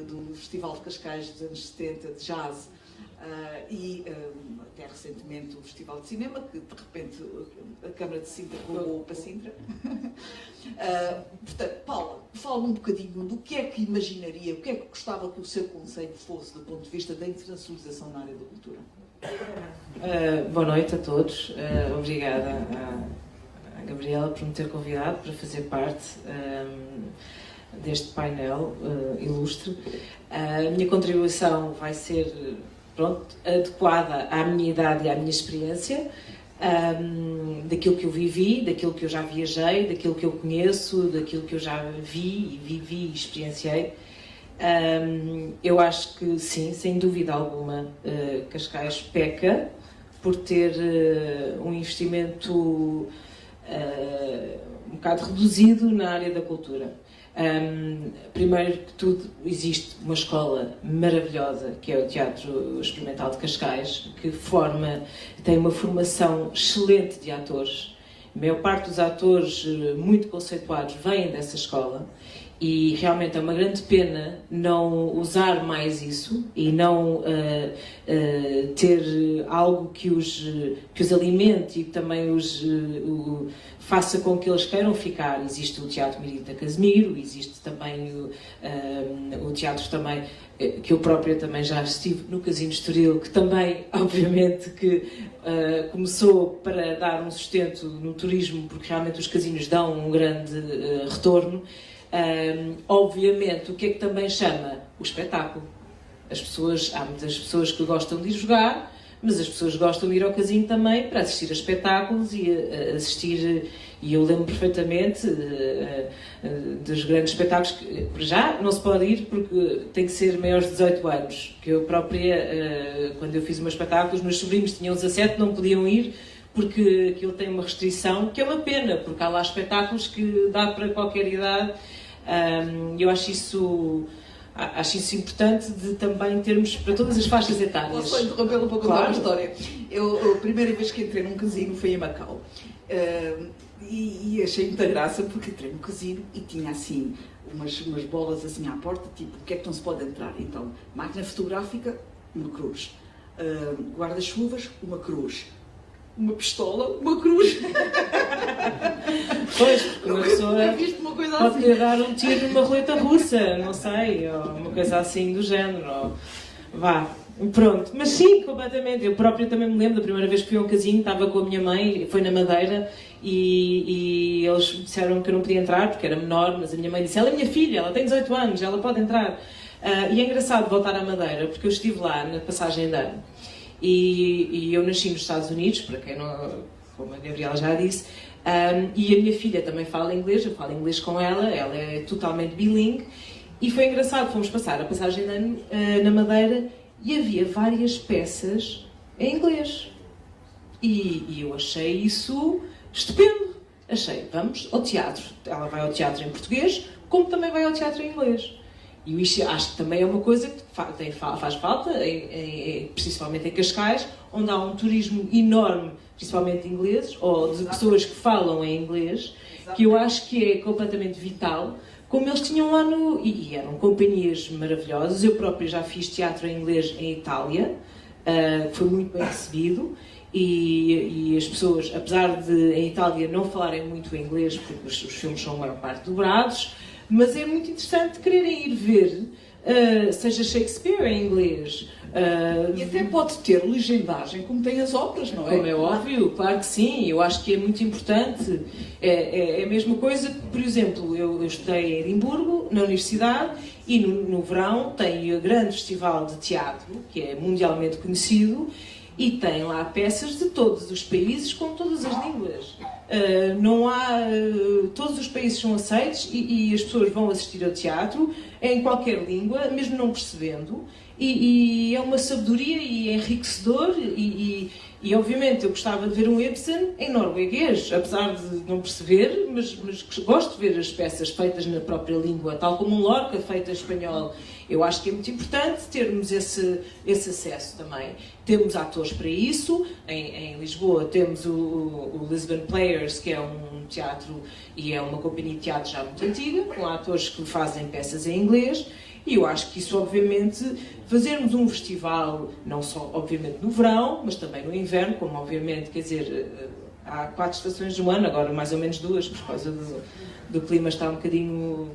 do Festival de Cascais dos anos 70, de jazz, e até recentemente o Festival de Cinema, que de repente a Câmara de Sintra roubou para Sintra. Portanto, Paula, fala-me um bocadinho do que é que imaginaria, o que é que gostava que o seu conselho fosse do ponto de vista da internacionalização na área da cultura. Boa noite a todos. Obrigada à Gabriela por me ter convidado para fazer parte deste painel ilustre. A minha contribuição vai ser adequada à minha idade e à minha experiência, daquilo que eu vivi, daquilo que eu já viajei, daquilo que eu conheço, daquilo que eu já vi, vivi e experienciei. Eu acho que sim, sem dúvida alguma, Cascais peca por ter um investimento um bocado reduzido na área da cultura. Primeiro que tudo, existe uma escola maravilhosa, que é o Teatro Experimental de Cascais, que tem uma formação excelente de atores. A maior parte dos atores muito conceituados vêm dessa escola. E realmente é uma grande pena não usar mais isso e não ter algo que os alimente e também faça com que eles queiram ficar. Existe o Teatro Mirita Casemiro, existe também o teatro também, que eu própria também já estive no Casino Estoril, que também, obviamente, que começou para dar um sustento no turismo, porque realmente os casinos dão um grande retorno. Obviamente, o que é que também chama? O espetáculo. Há muitas pessoas que gostam de ir jogar, mas as pessoas gostam de ir ao casino também para assistir a espetáculos e eu lembro perfeitamente dos grandes espetáculos que já não se pode ir porque tem que ser maiores de 18 anos, que eu própria, quando eu fiz o meu espetáculo, os meus sobrinhos tinham 17, não podiam ir porque aquilo tem uma restrição, que é uma pena, porque há lá espetáculos que dá para qualquer idade. Eu acho isso importante de também termos para todas as faixas etárias. Posso só interrompê-lo para contar uma história? A primeira vez que entrei num casino foi em Macau. E achei muita graça porque entrei no casino e tinha assim umas bolas assim à porta, tipo, o que é que não se pode entrar? Então, máquina fotográfica, uma cruz. Guarda-chuvas, uma cruz. Uma pistola, uma cruz. Pois, porque uma pessoa pode assim. dar um tiro numa roleta russa, não sei, ou uma coisa assim do género. Vá, pronto. Mas sim, completamente. Eu própria também me lembro da primeira vez que fui ao casino, estava com a minha mãe, foi na Madeira, e eles disseram que eu não podia entrar porque era menor, mas a minha mãe disse, ela é minha filha, ela tem 18 anos, ela pode entrar. E é engraçado voltar à Madeira, porque eu estive lá na passagem de ano. E eu nasci nos Estados Unidos, para quem não, como a Gabriela já disse, e a minha filha também fala inglês, eu falo inglês com ela é totalmente bilingue, e foi engraçado, fomos passar a passagem de ano na Madeira e havia várias peças em inglês. E eu achei isso estupendo. Vamos ao teatro. Ela vai ao teatro em português, como também vai ao teatro em inglês. E isso acho que também é uma coisa que faz falta, principalmente em Cascais, onde há um turismo enorme, principalmente de ingleses, ou de pessoas que falam em inglês, que eu acho que é completamente vital, como eles tinham lá no... E eram companhias maravilhosas. Eu própria já fiz teatro em inglês em Itália, que foi muito bem recebido, e as pessoas, apesar de em Itália não falarem muito inglês, porque os filmes são a maior parte dobrados, mas é muito interessante quererem ir ver, seja Shakespeare em inglês. E até pode ter legendagem, como tem as óperas, não é? Como é óbvio, claro que sim. Eu acho que é muito importante. É a mesma coisa que, por exemplo, eu estudei em Edimburgo, na universidade, e no verão tem o grande festival de teatro, que é mundialmente conhecido, e tem lá peças de todos os países, com todas as línguas. Não há... todos os países são aceitos e as pessoas vão assistir ao teatro em qualquer língua, mesmo não percebendo, e é uma sabedoria e é enriquecedor e obviamente eu gostava de ver um Ibsen em norueguês, apesar de não perceber, mas gosto de ver as peças feitas na própria língua, tal como um Lorca feito em espanhol. Eu acho que é muito importante termos esse acesso também. Temos atores para isso. Em Lisboa temos o Lisbon Players, que é um teatro e é uma companhia de teatro já muito antiga, com atores que fazem peças em inglês. E eu acho que isso, obviamente, fazermos um festival, não só, obviamente, no verão, mas também no inverno, como, obviamente, quer dizer, há 4 estações do ano, agora mais ou menos 2, por causa do clima estar um bocadinho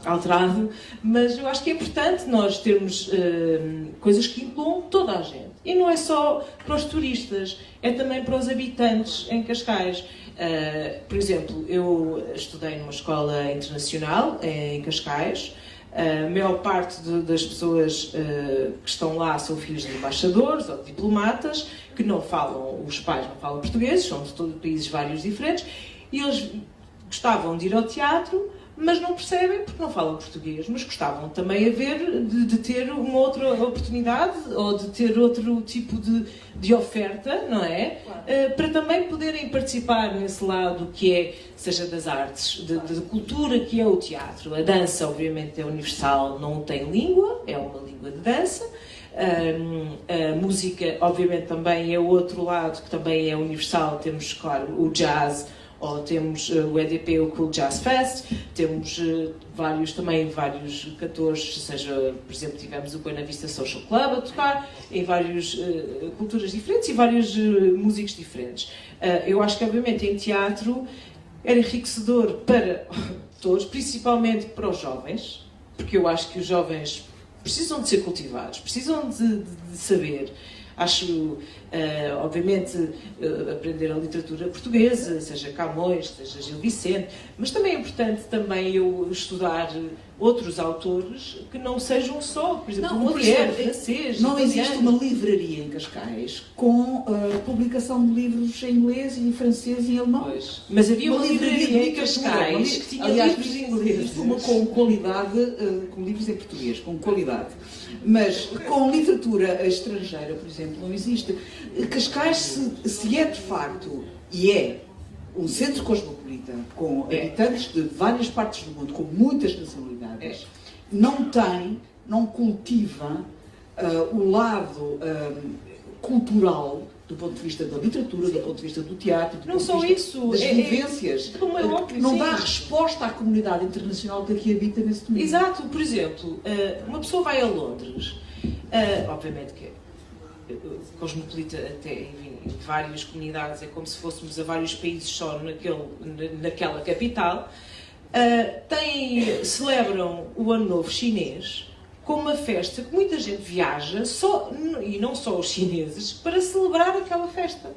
alterado, mas eu acho que é importante nós termos coisas que incluam toda a gente. E não é só para os turistas, é também para os habitantes em Cascais. Por exemplo, eu estudei numa escola internacional em Cascais. A maior parte das pessoas que estão lá são filhos de embaixadores ou de diplomatas, que não falam, os pais não falam português, são de todos países vários diferentes, e eles gostavam de ir ao teatro, mas não percebem porque não falam português, mas gostavam também de ter uma outra oportunidade ou de ter outro tipo de oferta, não é? Claro. Para também poderem participar nesse lado que é, seja das artes, de cultura, que é o teatro. A dança, obviamente, é universal, não tem língua, é uma língua de dança. A música, obviamente, também é o outro lado que também é universal. Temos, claro, o jazz, ou temos o EDP, o Cool Jazz Fest, temos vários cantores, seja, por exemplo, tivemos o Buena Vista Social Club a tocar, em várias culturas diferentes e vários músicos diferentes. Eu acho que, obviamente, em teatro era enriquecedor para todos, principalmente para os jovens, porque eu acho que os jovens precisam de ser cultivados, precisam de saber. Acho, obviamente, aprender a literatura portuguesa, seja Camões, seja Gil Vicente, mas também é importante eu estudar outros autores que não sejam só, por exemplo, Molière, francês, não italiano. existe uma livraria em Cascais com publicação de livros em inglês e em francês e em alemão. Pois. Mas havia uma livraria em Cascais que tinha livros em inglês. Com qualidade, com livros em português, com qualidade. Mas com literatura estrangeira, por exemplo, não existe. Cascais, se é de facto, e é um centro cosmopolita, com habitantes de várias partes do mundo, com muitas nacionalidades, não cultiva o lado cultural do ponto de vista da literatura, do ponto de vista do teatro, do ponto de vista das vivências. Não dá resposta à comunidade internacional que aqui habita nesse domingo. Exato. Por exemplo, uma pessoa vai a Londres, obviamente que cosmopolita até em várias comunidades, é como se fôssemos a vários países só naquela capital, celebram o Ano Novo Chinês com uma festa que muita gente viaja, e não só os chineses, para celebrar aquela festa.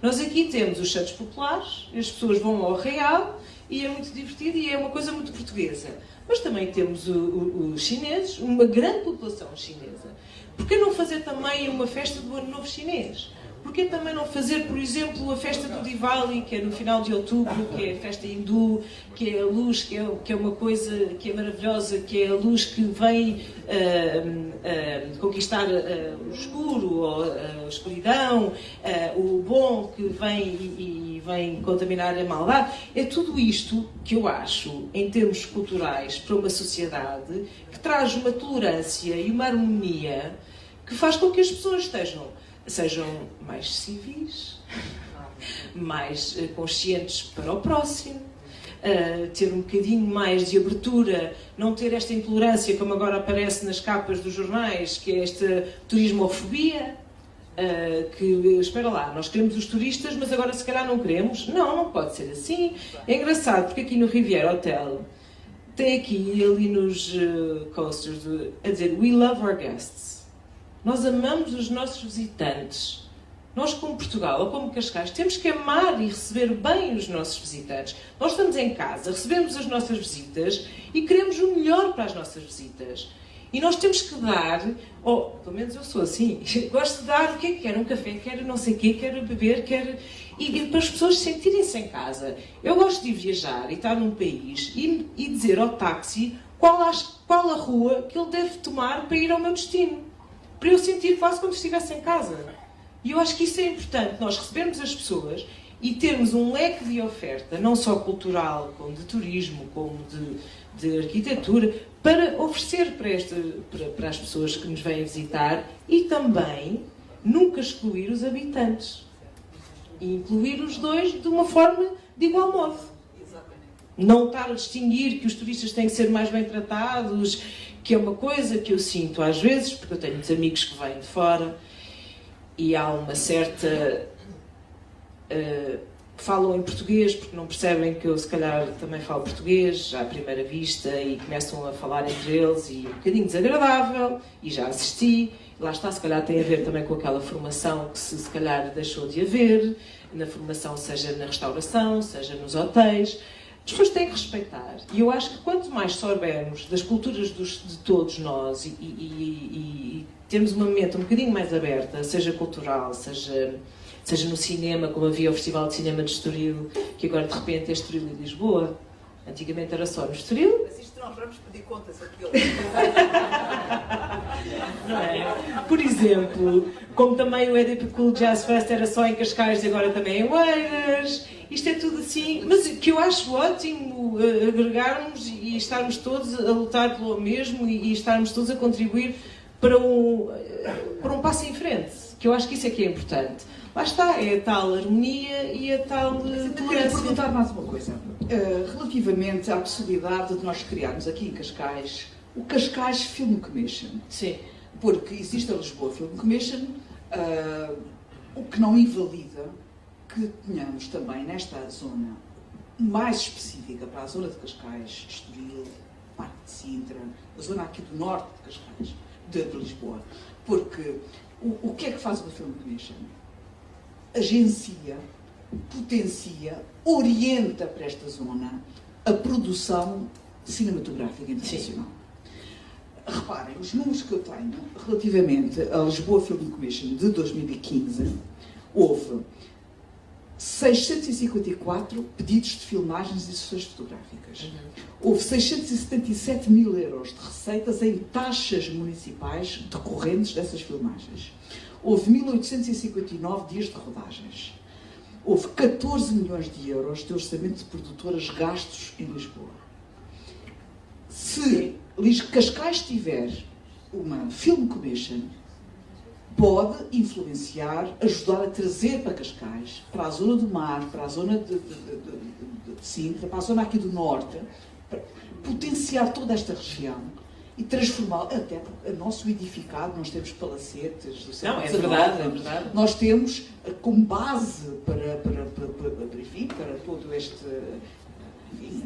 Nós aqui temos os santos populares, as pessoas vão ao arraial e é muito divertido e é uma coisa muito portuguesa. Mas também temos os chineses, uma grande população chinesa. Por que não fazer também uma festa do Ano Novo Chinês? Por Porquê também não fazer, por exemplo, a festa do Diwali, que é no final de outubro, que é a festa hindu, que é a luz, que é uma coisa que é maravilhosa, que é a luz que vem conquistar o escuro, ou a escuridão, o bom que vem e vem contaminar a maldade. É tudo isto que eu acho, em termos culturais, para uma sociedade, que traz uma tolerância e uma harmonia que faz com que as pessoas sejam mais civis, mais conscientes para o próximo, ter um bocadinho mais de abertura, não ter esta intolerância, como agora aparece nas capas dos jornais, que é esta turismofobia, que, espera lá, nós queremos os turistas, mas agora se calhar não queremos. Não pode ser assim. É engraçado, porque aqui no Riviera Hotel tem aqui, ali nos coasters, a dizer "We love our guests". Nós amamos os nossos visitantes. Nós, como Portugal ou como Cascais, temos que amar e receber bem os nossos visitantes. Nós estamos em casa, recebemos as nossas visitas e queremos o melhor para as nossas visitas. E nós temos que dar, ou pelo menos eu sou assim, gosto de dar o que é que quero, um café, quero não sei o quê, quero beber, e para as pessoas sentirem-se em casa. Eu gosto de viajar e estar num país e dizer ao táxi qual a rua que ele deve tomar para ir ao meu destino. Para eu sentir quase como se estivesse em casa. E eu acho que isso é importante, nós recebermos as pessoas e termos um leque de oferta, não só cultural, como de turismo, como de arquitetura, para oferecer para as pessoas que nos vêm visitar e também nunca excluir os habitantes. E incluir os dois de uma forma de igual modo. Não estar a distinguir que os turistas têm que ser mais bem tratados, que é uma coisa que eu sinto às vezes, porque eu tenho muitos amigos que vêm de fora e há uma certa... falam em português porque não percebem que eu se calhar também falo português à primeira vista e começam a falar entre eles e é um bocadinho desagradável e já assisti. Lá está, se calhar tem a ver também com aquela formação que se calhar deixou de haver, na formação seja na restauração, seja nos hotéis. As pessoas têm que respeitar. E eu acho que quanto mais soubermos das culturas de todos nós e termos uma mente um bocadinho mais aberta, seja cultural, seja no cinema, como havia o Festival de Cinema de Estoril, que agora de repente é Estoril e Lisboa. Antigamente era só no Estoril. Mas isto nós vamos pedir contas àquilo. Não é? Por exemplo, como também o EDP Cool Jazz Fest era só em Cascais e agora também em Oeiras. Isto é tudo assim, mas que eu acho ótimo agregarmos e estarmos todos a lutar pelo mesmo e estarmos todos a contribuir para um passo em frente, que eu acho que isso é que é importante. Lá está, é a tal harmonia e a tal Eu queria perguntar mais uma coisa, relativamente à possibilidade de nós criarmos aqui em Cascais o Cascais Film Commission. Sim. Porque existe a Lisboa Film Commission, o que não invalida que tenhamos também nesta zona mais específica para a zona de Cascais, Estoril, Parque de Sintra, a zona aqui do norte de Cascais, de Lisboa. Porque o que é que faz o Film Commission? Agencia, potencia, orienta para esta zona a produção cinematográfica internacional. Sim. Reparem, os números que eu tenho relativamente à Lisboa Film Commission de 2015, houve 654 pedidos de filmagens e sessões fotográficas. Houve 677 mil euros de receitas em taxas municipais decorrentes dessas filmagens. Houve 1859 dias de rodagens. Houve 14 milhões de euros de orçamento de produtoras gastos em Lisboa. Se Cascais tiver uma Film Commission, pode influenciar, ajudar a trazer para Cascais, para a zona do mar, para a zona de Sintra, para a zona aqui do norte, potenciar toda esta região e transformá-la, até porque o nosso edificado, nós temos palacetes do século XIX. Não, é verdade. Nós temos como base para todo este... Enfim,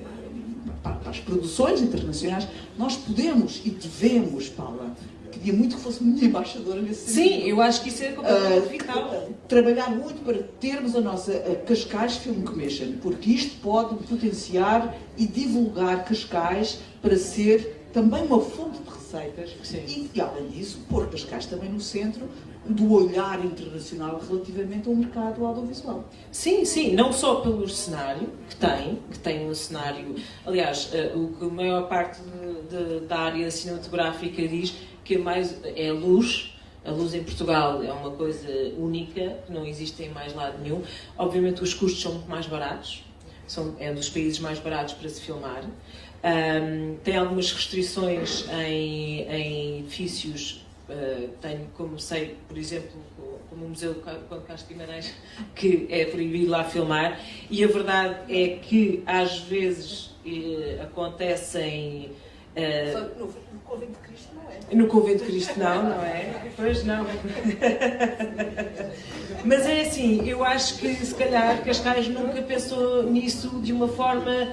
para as produções internacionais, nós podemos e devemos, Paula, queria muito que fosse minha embaixadora nesse sentido. Sim, eu acho que isso é completamente vital. Trabalhar muito para termos a nossa Cascais Film Commission, porque isto pode potenciar e divulgar Cascais para ser também uma fonte de receita receitas Sim. e, além disso, pôr Cascais também no centro do olhar internacional relativamente ao mercado audiovisual. Sim, sim, não só pelo cenário que tem um cenário, aliás, o que a maior parte da área cinematográfica diz que mais é a luz em Portugal é uma coisa única, que não existe em mais lado nenhum. Obviamente os custos são muito mais baratos, é um dos países mais baratos para se filmar. Tem algumas restrições em edifícios. Tenho, como sei, por exemplo, como o Museu de Conde Castro Guimarães, que é proibido lá filmar, e a verdade é que às vezes acontecem... No Convento de Cristo não é? No Convento de Cristo não é? Pois não. Mas é assim, eu acho que se calhar Cascais nunca pensou nisso de uma forma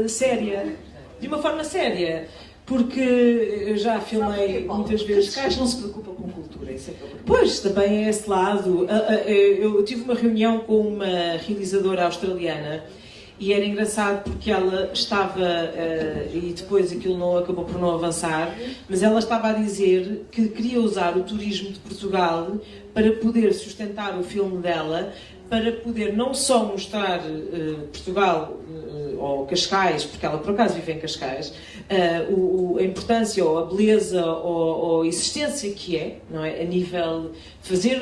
séria. De uma forma séria. Porque eu já filmei muitas vezes. Cascais não se preocupa com cultura, isso é que eu pergunto. Pois, também é esse lado. Eu tive uma reunião com uma realizadora australiana e era engraçado porque ela estava, e depois aquilo não acabou por não avançar, mas ela estava a dizer que queria usar o turismo de Portugal para poder sustentar o filme dela, para poder não só mostrar Portugal ou Cascais, porque ela por acaso vive em Cascais, a importância ou a beleza ou a existência que é, não é? A nível fazer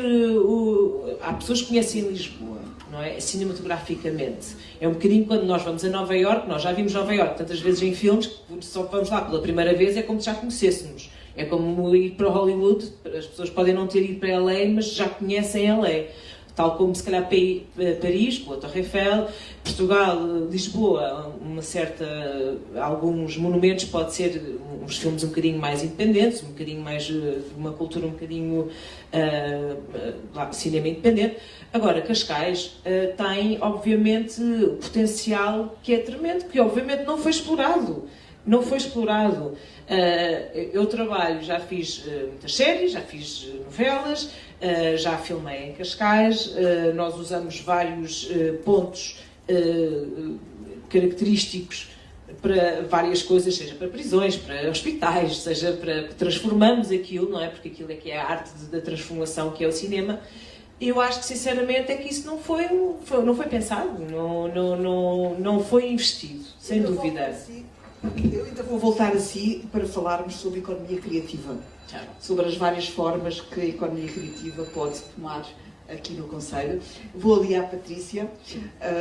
há pessoas que conhecem Lisboa, não é? Cinematograficamente. É um bocadinho quando nós vamos a Nova Iorque, nós já vimos Nova Iorque tantas vezes em filmes que só vamos lá pela primeira vez, é como se já conhecêssemos. É como ir para Hollywood, as pessoas podem não ter ido para LA, mas já conhecem LA. Tal como se calhar Paris, com a Torre Eiffel, Portugal, Lisboa, alguns monumentos pode ser uns filmes um bocadinho mais independentes, um bocadinho mais uma cultura um bocadinho cinema independente. Agora, Cascais tem obviamente potencial que é tremendo, que obviamente não foi explorado. Não foi explorado. Eu trabalho, já fiz muitas séries, já fiz novelas, já filmei em Cascais, nós usamos vários pontos característicos para várias coisas, seja para prisões, para hospitais, seja para que transformamos aquilo, não é? Porque aquilo é que é a arte da transformação, que é o cinema. Eu acho que, sinceramente, é que isso não foi pensado, não foi investido, sem dúvida. Eu ainda vou voltar a si para falarmos sobre economia criativa, sobre as várias formas que a economia criativa pode tomar aqui no Conselho. Vou ali à Patrícia,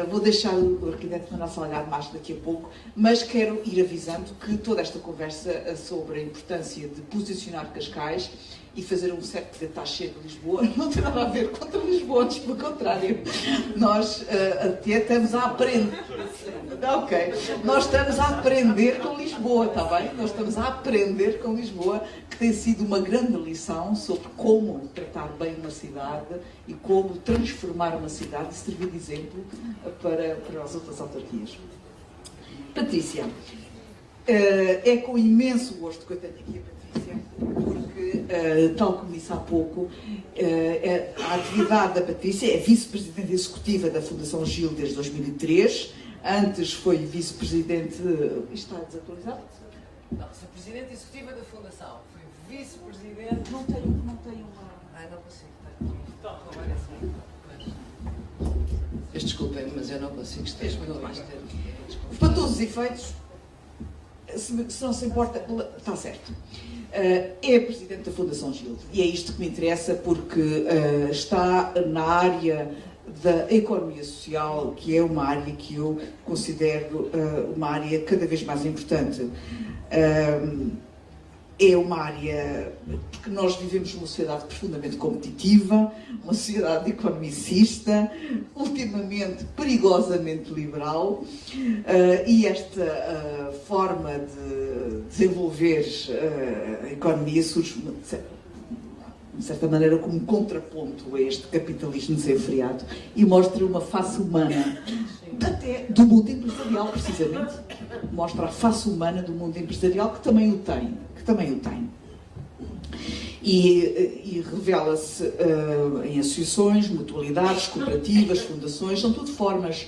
vou deixar o arquiteto Manuel Salgado mais daqui a pouco, mas quero ir avisando que toda esta conversa sobre a importância de posicionar Cascais e fazer um certo detaché de Lisboa não tem nada a ver contra Lisboa, antes pelo contrário. Nós até estamos a aprender. Ok. Nós estamos a aprender com Lisboa, está bem? Nós estamos a aprender com Lisboa, que tem sido uma grande lição sobre como tratar bem uma cidade e como transformar uma cidade e servir de exemplo para as outras autarquias. Patrícia, é com imenso gosto que eu tenho aqui a Patrícia, porque, tal como disse há pouco, a atividade da Patrícia é vice-presidente executiva da Fundação Gil desde 2003, antes foi vice-presidente... Isto está desatualizado? Não, sou presidente executiva da Fundação, fui vice-presidente... Não tenho uma... não consigo, então, desculpem, mas eu não consigo estar muito mais tempo. Para todos os efeitos, se não se importa, está certo. É presidente da Fundação Gil e é isto que me interessa porque está na área da economia social, que é uma área que eu considero uma área cada vez mais importante. É uma área porque nós vivemos numa sociedade profundamente competitiva, uma sociedade economicista, ultimamente perigosamente liberal, e esta forma de desenvolver a economia surge de certa maneira como um contraponto a este capitalismo desenfreado e mostra uma face humana até do mundo empresarial, precisamente. Mostra a face humana do mundo empresarial que também o tem. E revela-se em associações, mutualidades, cooperativas, fundações, são tudo formas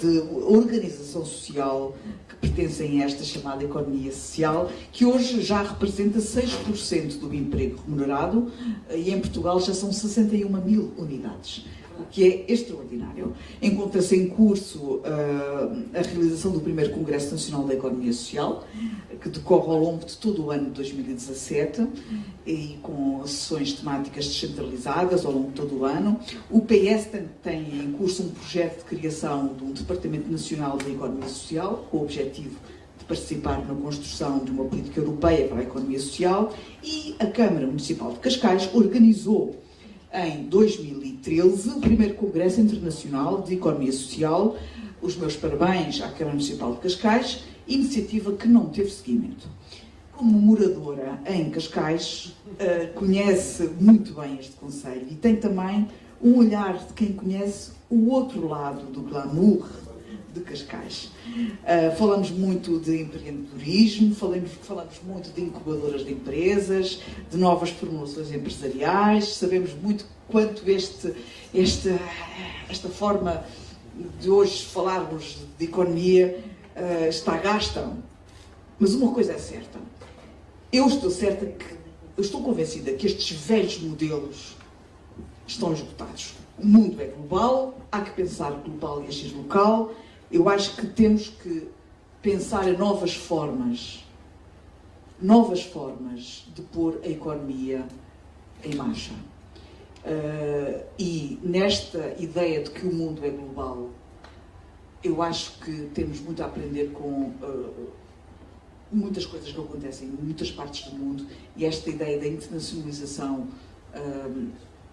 de organização social que pertencem a esta chamada economia social, que hoje já representa 6% do emprego remunerado e em Portugal já são 61.000 unidades, o que é extraordinário. Encontra-se em curso a realização do primeiro Congresso Nacional da Economia Social, que decorre ao longo de todo o ano de 2017 e com sessões temáticas descentralizadas ao longo de todo o ano. O PS tem em curso um projeto de criação de um Departamento Nacional da Economia Social, com o objetivo de participar na construção de uma política europeia para a economia social, e a Câmara Municipal de Cascais organizou em 2013 o primeiro Congresso Internacional de Economia Social. Os meus parabéns à Câmara Municipal de Cascais, iniciativa que não teve seguimento. Como moradora em Cascais, conhece muito bem este concelho e tem também um olhar de quem conhece o outro lado do glamour de Cascais. Falamos muito de empreendedorismo, falamos muito de incubadoras de empresas, de novas formulações empresariais, sabemos muito quanto esta forma de hoje falarmos de economia está gasta. Mas uma coisa é certa, eu estou convencida que estes velhos modelos estão esgotados. O mundo é global, há que pensar global e agir local. Eu acho que temos que pensar em novas formas de pôr a economia em marcha. E nesta ideia de que o mundo é global, eu acho que temos muito a aprender com muitas coisas que acontecem em muitas partes do mundo, e esta ideia da internacionalização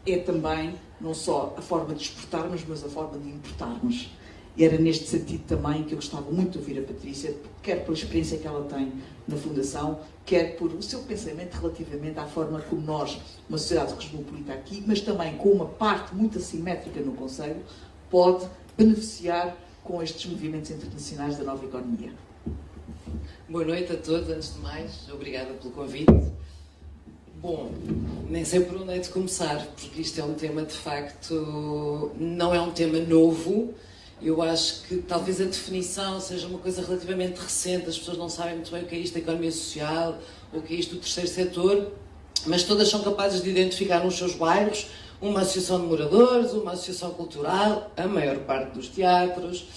é também não só a forma de exportarmos, mas a forma de importarmos. E era neste sentido também que eu gostava muito de ouvir a Patrícia, quer pela experiência que ela tem na Fundação, quer por o seu pensamento relativamente à forma como nós, uma sociedade cosmopolita aqui, mas também com uma parte muito assimétrica no Conselho, pode beneficiar com estes movimentos internacionais da nova economia. Boa noite a todos, antes de mais, obrigada pelo convite. Bom, nem sei por onde é de começar, porque isto é um tema, de facto, não é um tema novo. Eu acho que talvez a definição seja uma coisa relativamente recente, as pessoas não sabem muito bem o que é isto da economia social, ou o que é isto do terceiro setor, mas todas são capazes de identificar nos seus bairros uma associação de moradores, uma associação cultural, a maior parte dos teatros,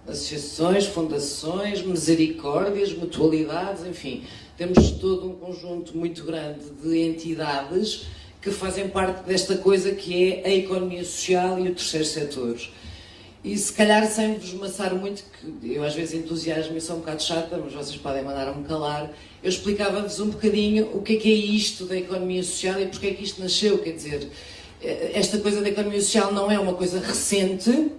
associações, fundações, misericórdias, mutualidades, enfim, temos todo um conjunto muito grande de entidades que fazem parte desta coisa que é a economia social e o terceiro setor. E se calhar, sem vos maçar muito, que eu às vezes entusiasmo e sou um bocado chata, mas vocês podem mandar-me calar, eu explicava-vos um bocadinho o que é isto da economia social e porque é que isto nasceu. Quer dizer, esta coisa da economia social não é uma coisa recente,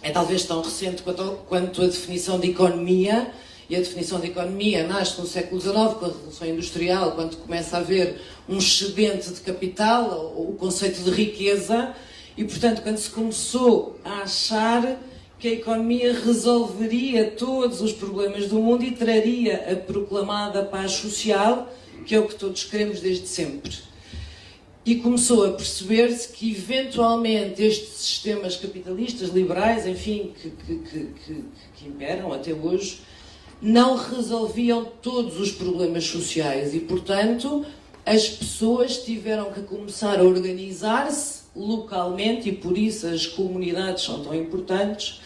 é talvez tão recente quanto a definição de economia, e a definição de economia nasce no século XIX, com a Revolução Industrial, quando começa a haver um excedente de capital, ou o conceito de riqueza, e, portanto, quando se começou a achar que a economia resolveria todos os problemas do mundo e traria a proclamada paz social, que é o que todos queremos desde sempre. E começou a perceber-se que, eventualmente, estes sistemas capitalistas, liberais, enfim, que imperam até hoje, não resolviam todos os problemas sociais e, portanto, as pessoas tiveram que começar a organizar-se localmente, e por isso as comunidades são tão importantes,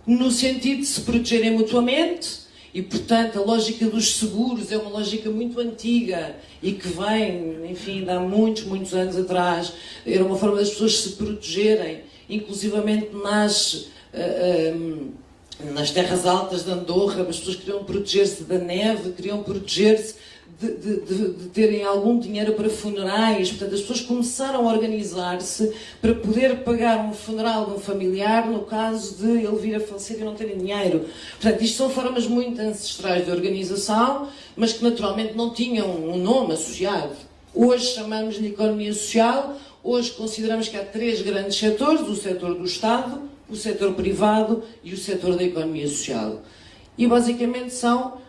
no sentido de se protegerem mutuamente. E, portanto, a lógica dos seguros é uma lógica muito antiga e que vem, enfim, de há muitos anos atrás. Era uma forma das pessoas se protegerem, inclusivamente nas terras altas de Andorra, as pessoas queriam proteger-se da neve, queriam proteger-se de terem algum dinheiro para funerais. Portanto, as pessoas começaram a organizar-se para poder pagar um funeral de um familiar no caso de ele vir a falecer e não terem dinheiro. Portanto, isto são formas muito ancestrais de organização, mas que naturalmente não tinham um nome associado. Hoje chamamos-lhe economia social. Hoje consideramos que há 3 grandes setores: o setor do Estado, o setor privado e o setor da economia social. E basicamente são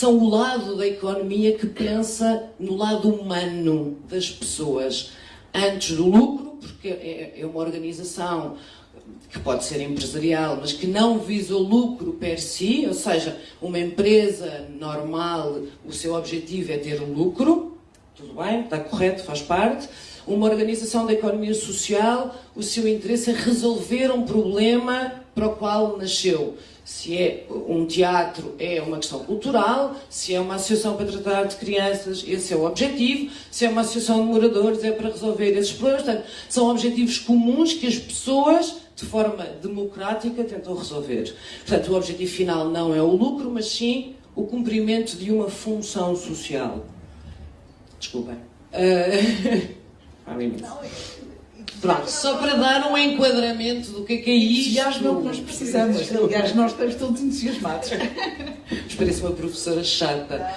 o lado da economia que pensa no lado humano das pessoas, antes do lucro, porque é uma organização que pode ser empresarial, mas que não visa o lucro per si, ou seja, uma empresa normal, o seu objetivo é ter lucro, tudo bem, está correto, faz parte. Uma organização da economia social, o seu interesse é resolver um problema para o qual nasceu. Se é um teatro, é uma questão cultural. Se é uma associação para tratar de crianças, esse é o objetivo. Se é uma associação de moradores, é para resolver esses problemas. Portanto, são objetivos comuns que as pessoas, de forma democrática, tentam resolver. Portanto, o objetivo final não é o lucro, mas sim o cumprimento de uma função social. Desculpem. Pronto, só para dar um enquadramento do que é isto. Aliás, não que nós precisamos. Aliás, nós estamos todos entusiasmados. Mas parece uma professora chata.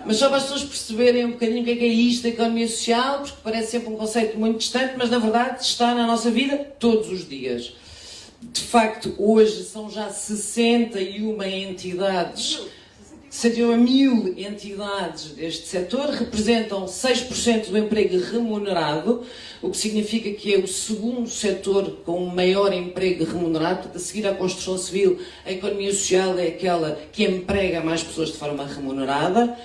Mas só para as pessoas perceberem um bocadinho o que é isto da economia social, porque parece sempre um conceito muito distante, mas na verdade está na nossa vida todos os dias. De facto, hoje são já 61 entidades, 61.000 entidades deste setor, representam 6% do emprego remunerado, o que significa que é o segundo setor com o maior emprego remunerado. Portanto, a seguir à construção civil, a economia social é aquela que emprega mais pessoas de forma remunerada.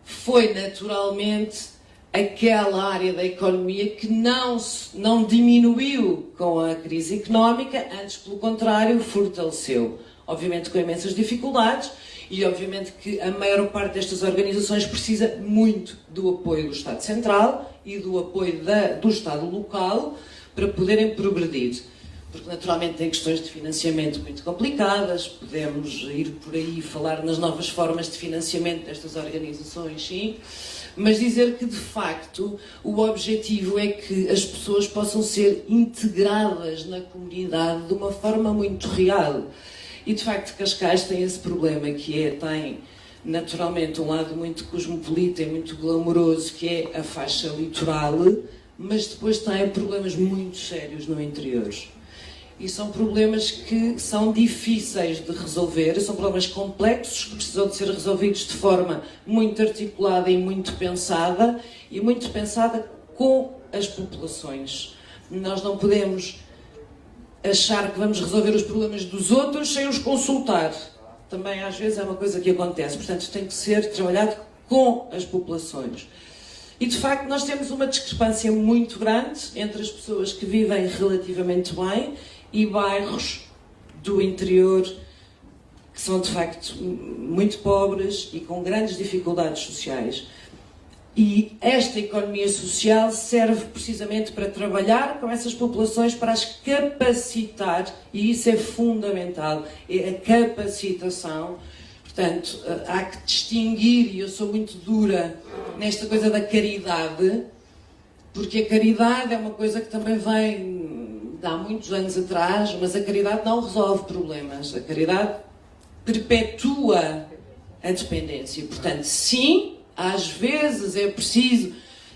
Foi naturalmente aquela área da economia que não diminuiu com a crise económica, antes, pelo contrário, fortaleceu. Obviamente com imensas dificuldades, e obviamente que a maior parte destas organizações precisa muito do apoio do Estado Central e do apoio do Estado local para poderem progredir. Porque naturalmente tem questões de financiamento muito complicadas, podemos ir por aí falar nas novas formas de financiamento destas organizações, sim, mas dizer que de facto o objetivo é que as pessoas possam ser integradas na comunidade de uma forma muito real. E de facto Cascais tem esse problema, que tem naturalmente um lado muito cosmopolita e muito glamouroso, que é a faixa litoral, mas depois tem problemas muito sérios no interior. E são problemas que são difíceis de resolver, são problemas complexos que precisam de ser resolvidos de forma muito articulada e muito pensada com as populações. Nós não podemos achar que vamos resolver os problemas dos outros sem os consultar. Também às vezes é uma coisa que acontece. Portanto, tem que ser trabalhado com as populações. E de facto nós temos uma discrepância muito grande entre as pessoas que vivem relativamente bem e bairros do interior que são de facto muito pobres e com grandes dificuldades sociais. E esta economia social serve precisamente para trabalhar com essas populações, para as capacitar, e isso é fundamental, é a capacitação. Portanto, há que distinguir, e eu sou muito dura nesta coisa da caridade, porque a caridade é uma coisa que também vem de há muitos anos atrás, mas a caridade não resolve problemas, a caridade perpetua a dependência. Portanto, sim, às vezes é preciso.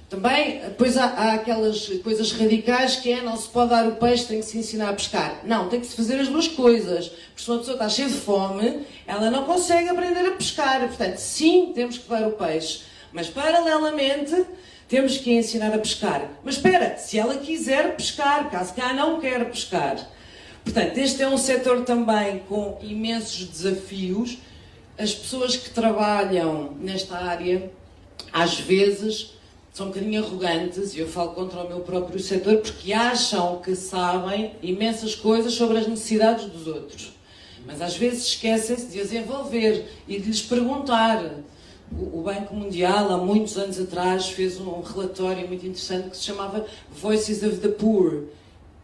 Também, depois há aquelas coisas radicais que não se pode dar o peixe, tem que se ensinar a pescar. Não, tem que se fazer as duas coisas. Porque se uma pessoa está cheia de fome, ela não consegue aprender a pescar. Portanto, sim, temos que dar o peixe. Mas, paralelamente, temos que ensinar a pescar. Mas espera, se ela quiser pescar, caso cá não quer pescar. Portanto, este é um setor também com imensos desafios. As pessoas que trabalham nesta área, às vezes, são um bocadinho arrogantes, e eu falo contra o meu próprio setor, porque acham que sabem imensas coisas sobre as necessidades dos outros. Mas às vezes esquecem-se de as envolver e de lhes perguntar. O Banco Mundial, há muitos anos atrás, fez um relatório muito interessante que se chamava Voices of the Poor.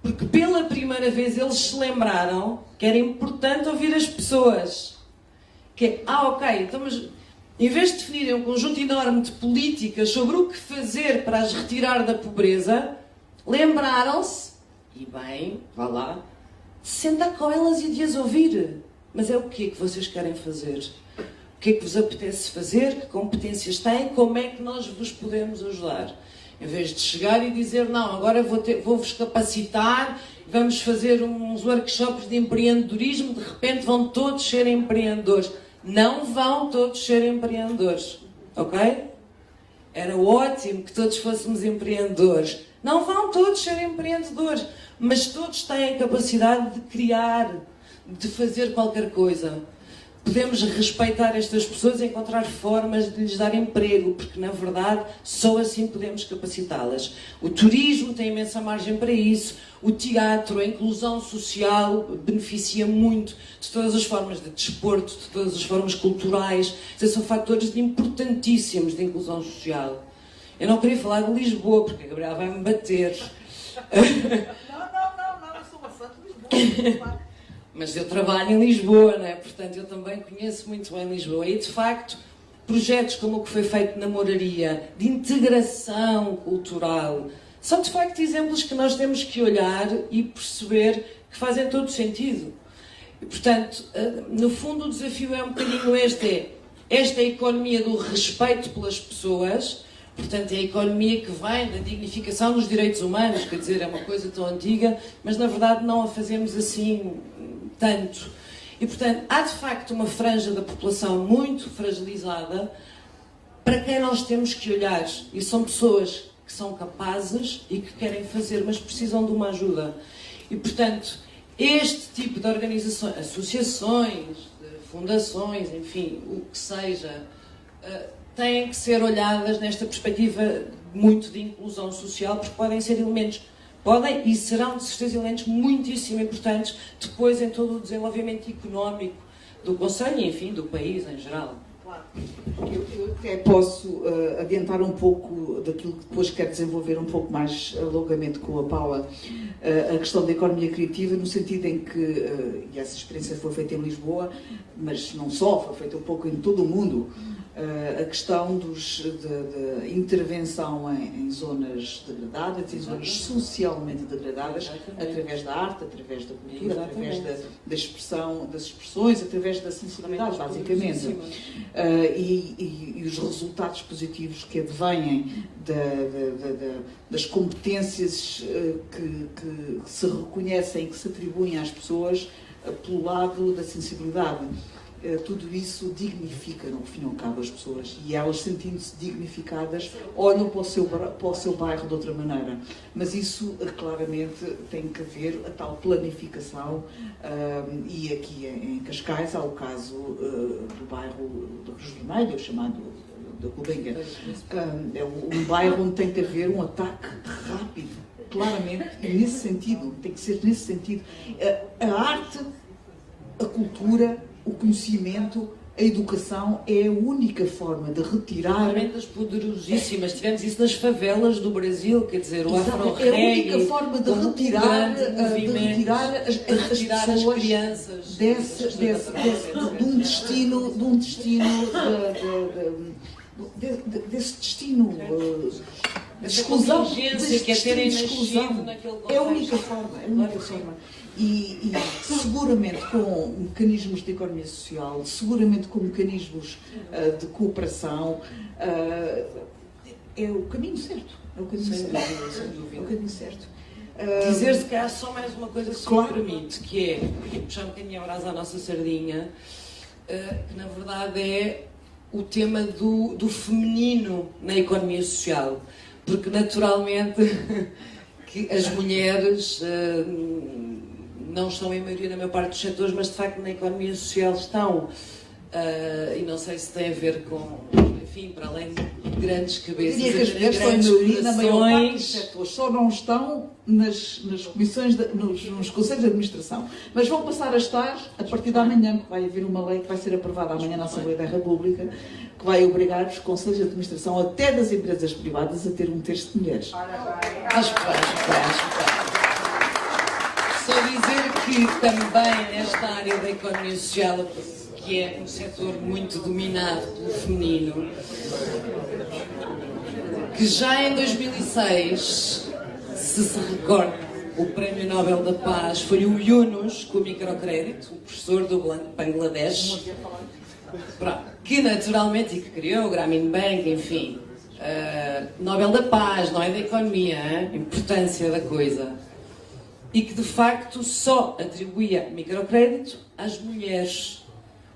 Porque pela primeira vez eles se lembraram que era importante ouvir as pessoas. Ok, então, mas em vez de definirem um conjunto enorme de políticas sobre o que fazer para as retirar da pobreza, lembraram-se, e bem, vá lá, de sentar com elas e de as ouvir. Mas é o que é que vocês querem fazer? O que é que vos apetece fazer? Que competências têm? Como é que nós vos podemos ajudar? Em vez de chegar e dizer, não, agora vou-vos capacitar, vamos fazer uns workshops de empreendedorismo, de repente vão todos ser empreendedores. Não vão todos ser empreendedores, ok? Era ótimo que todos fôssemos empreendedores, Não vão todos ser empreendedores, mas todos têm capacidade de criar, de fazer qualquer coisa. Podemos respeitar estas pessoas e encontrar formas de lhes dar emprego, porque, na verdade, só assim podemos capacitá-las. O turismo tem imensa margem para isso, o teatro, a inclusão social beneficia muito de todas as formas de desporto, de todas as formas culturais. São fatores importantíssimos de inclusão social. Eu não queria falar de Lisboa, porque a Gabriela vai-me bater. Não, eu sou uma fã de Lisboa. Mas eu trabalho em Lisboa, não é? Portanto, eu também conheço muito bem Lisboa. E, de facto, projetos como o que foi feito na Moraria, de integração cultural, são, de facto, exemplos que nós temos que olhar e perceber que fazem todo sentido. E, portanto, no fundo, o desafio é um bocadinho este. Esta é a economia do respeito pelas pessoas. Portanto, é a economia que vem da dignificação dos direitos humanos, quer dizer, é uma coisa tão antiga, mas na verdade não a fazemos assim tanto. E, portanto, há de facto uma franja da população muito fragilizada para quem nós temos que olhar. E são pessoas que são capazes e que querem fazer, mas precisam de uma ajuda. E, portanto, este tipo de organizações, associações, fundações, enfim, o que seja, têm que ser olhadas nesta perspectiva muito de inclusão social, porque podem ser elementos, podem e serão de certeza elementos muitíssimo importantes depois em todo o desenvolvimento económico do Conselho e, enfim, do país em geral. Claro. Eu até posso adiantar um pouco daquilo que depois quero desenvolver um pouco mais longamente com a Paula, a questão da economia criativa, no sentido em que, e essa experiência foi feita em Lisboa, mas não só, foi feita um pouco em todo o mundo, a questão de intervenção em zonas degradadas, em zonas socialmente degradadas, através da arte, através da cultura, através da expressão, das expressões, através da sensibilidade, basicamente. E os resultados positivos que advêm das competências que se reconhecem, que se atribuem às pessoas pelo lado da sensibilidade. Tudo isso dignifica, no fim e ao cabo, as pessoas, e elas, sentindo-se dignificadas, olham para o seu bairro de outra maneira. Mas isso, claramente, tem que haver a tal planificação, e aqui em Cascais há o caso do bairro do Rio Vermelho, chamado da Cobenga. É um bairro onde tem que haver um ataque rápido, claramente, e nesse sentido, tem que ser nesse sentido. A arte, a cultura, o conhecimento, a educação é a única forma de retirar... Ferramentas poderosíssimas. Tivemos isso nas favelas do Brasil, quer dizer, o afro-reggae... É a única forma de retirar as crianças de um destino desse destino de exclusão, que é terem nascido naquele contexto. É a única forma. E seguramente com mecanismos de economia social, seguramente com mecanismos de cooperação, é o caminho certo. É o caminho certo. Dizer-se que há só mais uma coisa que se me permite, que é, puxar um bocadinho a brasa à nossa sardinha, que na verdade é o tema do feminino na economia social. Porque naturalmente que as mulheres não estão em maioria na maior parte dos setores, mas de facto na economia social estão. E não sei se tem a ver com, enfim, para além de grandes cabeças, diria que as mulheres estão em maioria na maior parte dos setores, só não estão nas comissões, nos conselhos de administração. Mas vão passar a estar a partir de amanhã, que vai haver uma lei que vai ser aprovada amanhã na Assembleia da República, que vai obrigar os conselhos de administração, até das empresas privadas, a ter um terço de mulheres. Acho que vai. Só dizer que também nesta área da economia social, que é um setor muito dominado pelo feminino, que já em 2006, se recorda, o Prémio Nobel da Paz foi o Yunus, com o microcrédito, o professor do Bangladesh, que naturalmente, e que criou o Grameen Bank, enfim, Nobel da Paz, não é da economia, a importância da coisa. E que de facto só atribuía microcrédito às mulheres,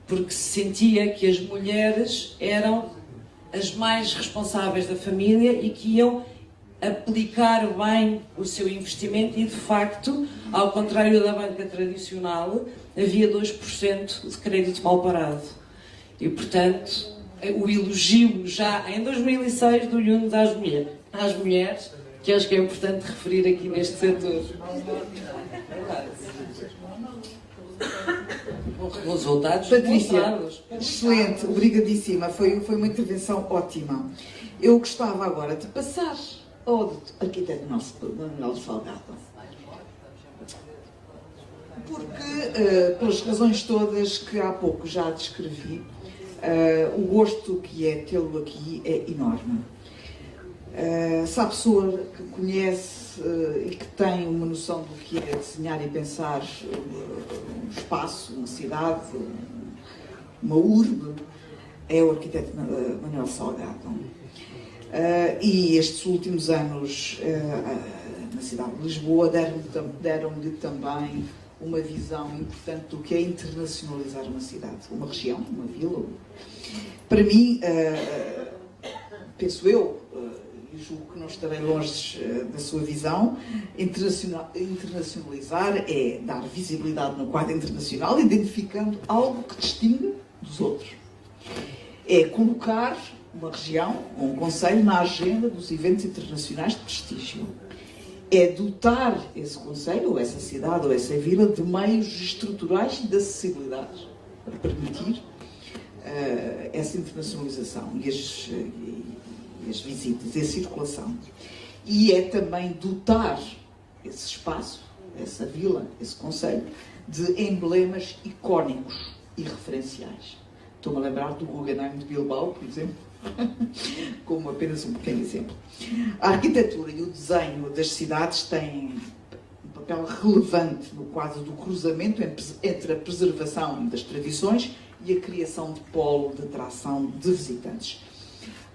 porque se sentia que as mulheres eram as mais responsáveis da família e que iam aplicar bem o seu investimento e, de facto, ao contrário da banca tradicional, havia 2% de crédito mal parado. E, portanto, o elogio já em 2006 do Yunes às mulheres, que acho que é importante referir aqui neste setor. Os resultados Patrícia, excelente, obrigadíssima, foi uma intervenção ótima. Eu gostava agora de passar ao arquiteto Manuel Salgado, porque, pelas razões todas que há pouco já descrevi, o gosto que é tê-lo aqui é enorme. Se há pessoa que conhece e que tem uma noção do que é desenhar e pensar um espaço, uma cidade, uma urbe, é o arquiteto Manuel Salgado. E estes últimos anos na cidade de Lisboa deram-lhe também uma visão importante do que é internacionalizar uma cidade, uma região, uma vila. Para mim, penso eu, e julgo que não estarei longe da sua visão, internacionalizar é dar visibilidade no quadro internacional, identificando algo que distingue dos outros. É colocar uma região, um concelho, na agenda dos eventos internacionais de prestígio. É dotar esse concelho, ou essa cidade, ou essa vila, de meios estruturais e de acessibilidade para permitir essa internacionalização e as visitas e a circulação. E é também dotar esse espaço, essa vila, esse concelho, de emblemas icónicos e referenciais. Estou-me a lembrar do Guggenheim de Bilbao, por exemplo, como apenas um pequeno exemplo. A arquitetura e o desenho das cidades têm um papel relevante no quadro do cruzamento entre a preservação das tradições e a criação de polo de atração de visitantes.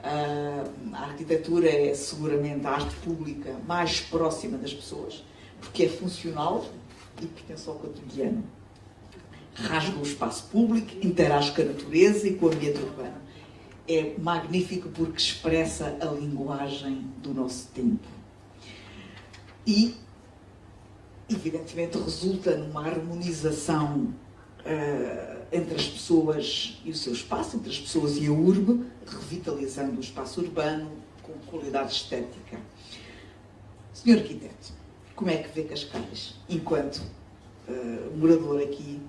A arquitetura é seguramente a arte pública mais próxima das pessoas, porque é funcional e pertence ao cotidiano. Rasga o espaço público, interage com a natureza e com o ambiente urbano. É magnífico porque expressa a linguagem do nosso tempo. E, evidentemente, resulta numa harmonização entre as pessoas e o seu espaço, entre as pessoas e a urbe, revitalizando o espaço urbano com qualidade estética. Senhor arquiteto, como é que vê Cascais, enquanto morador aqui,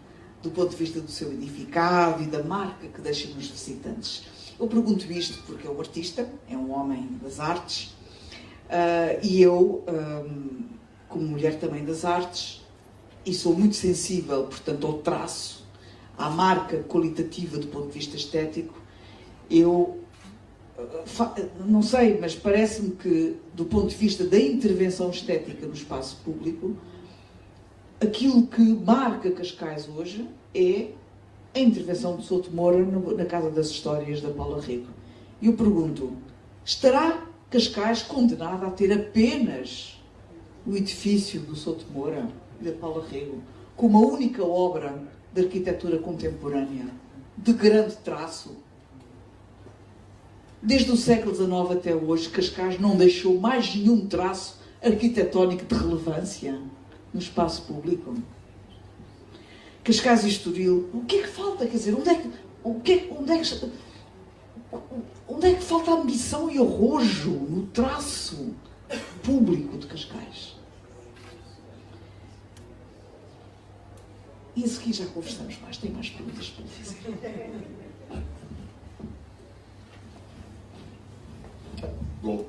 do ponto de vista do seu edificado e da marca que deixa nos visitantes? Eu pergunto isto porque é um artista, é um homem das artes, e eu, como mulher também das artes, e sou muito sensível, portanto, ao traço, à marca qualitativa do ponto de vista estético, eu não sei, mas parece-me que, do ponto de vista da intervenção estética no espaço público, aquilo que marca Cascais hoje é a intervenção de Souto Moura na Casa das Histórias da Paula Rego. E eu pergunto, estará Cascais condenada a ter apenas o edifício do Souto Moura e da Paula Rego como a única obra de arquitetura contemporânea de grande traço? Desde o século XIX até hoje, Cascais não deixou mais nenhum traço arquitetónico de relevância no espaço público. Cascais e Estoril, o que é que falta? Quer dizer, onde é que falta a ambição e arrojo no traço público de Cascais? E a seguir já conversamos mais, tenho mais perguntas para lhe fazer. Bom,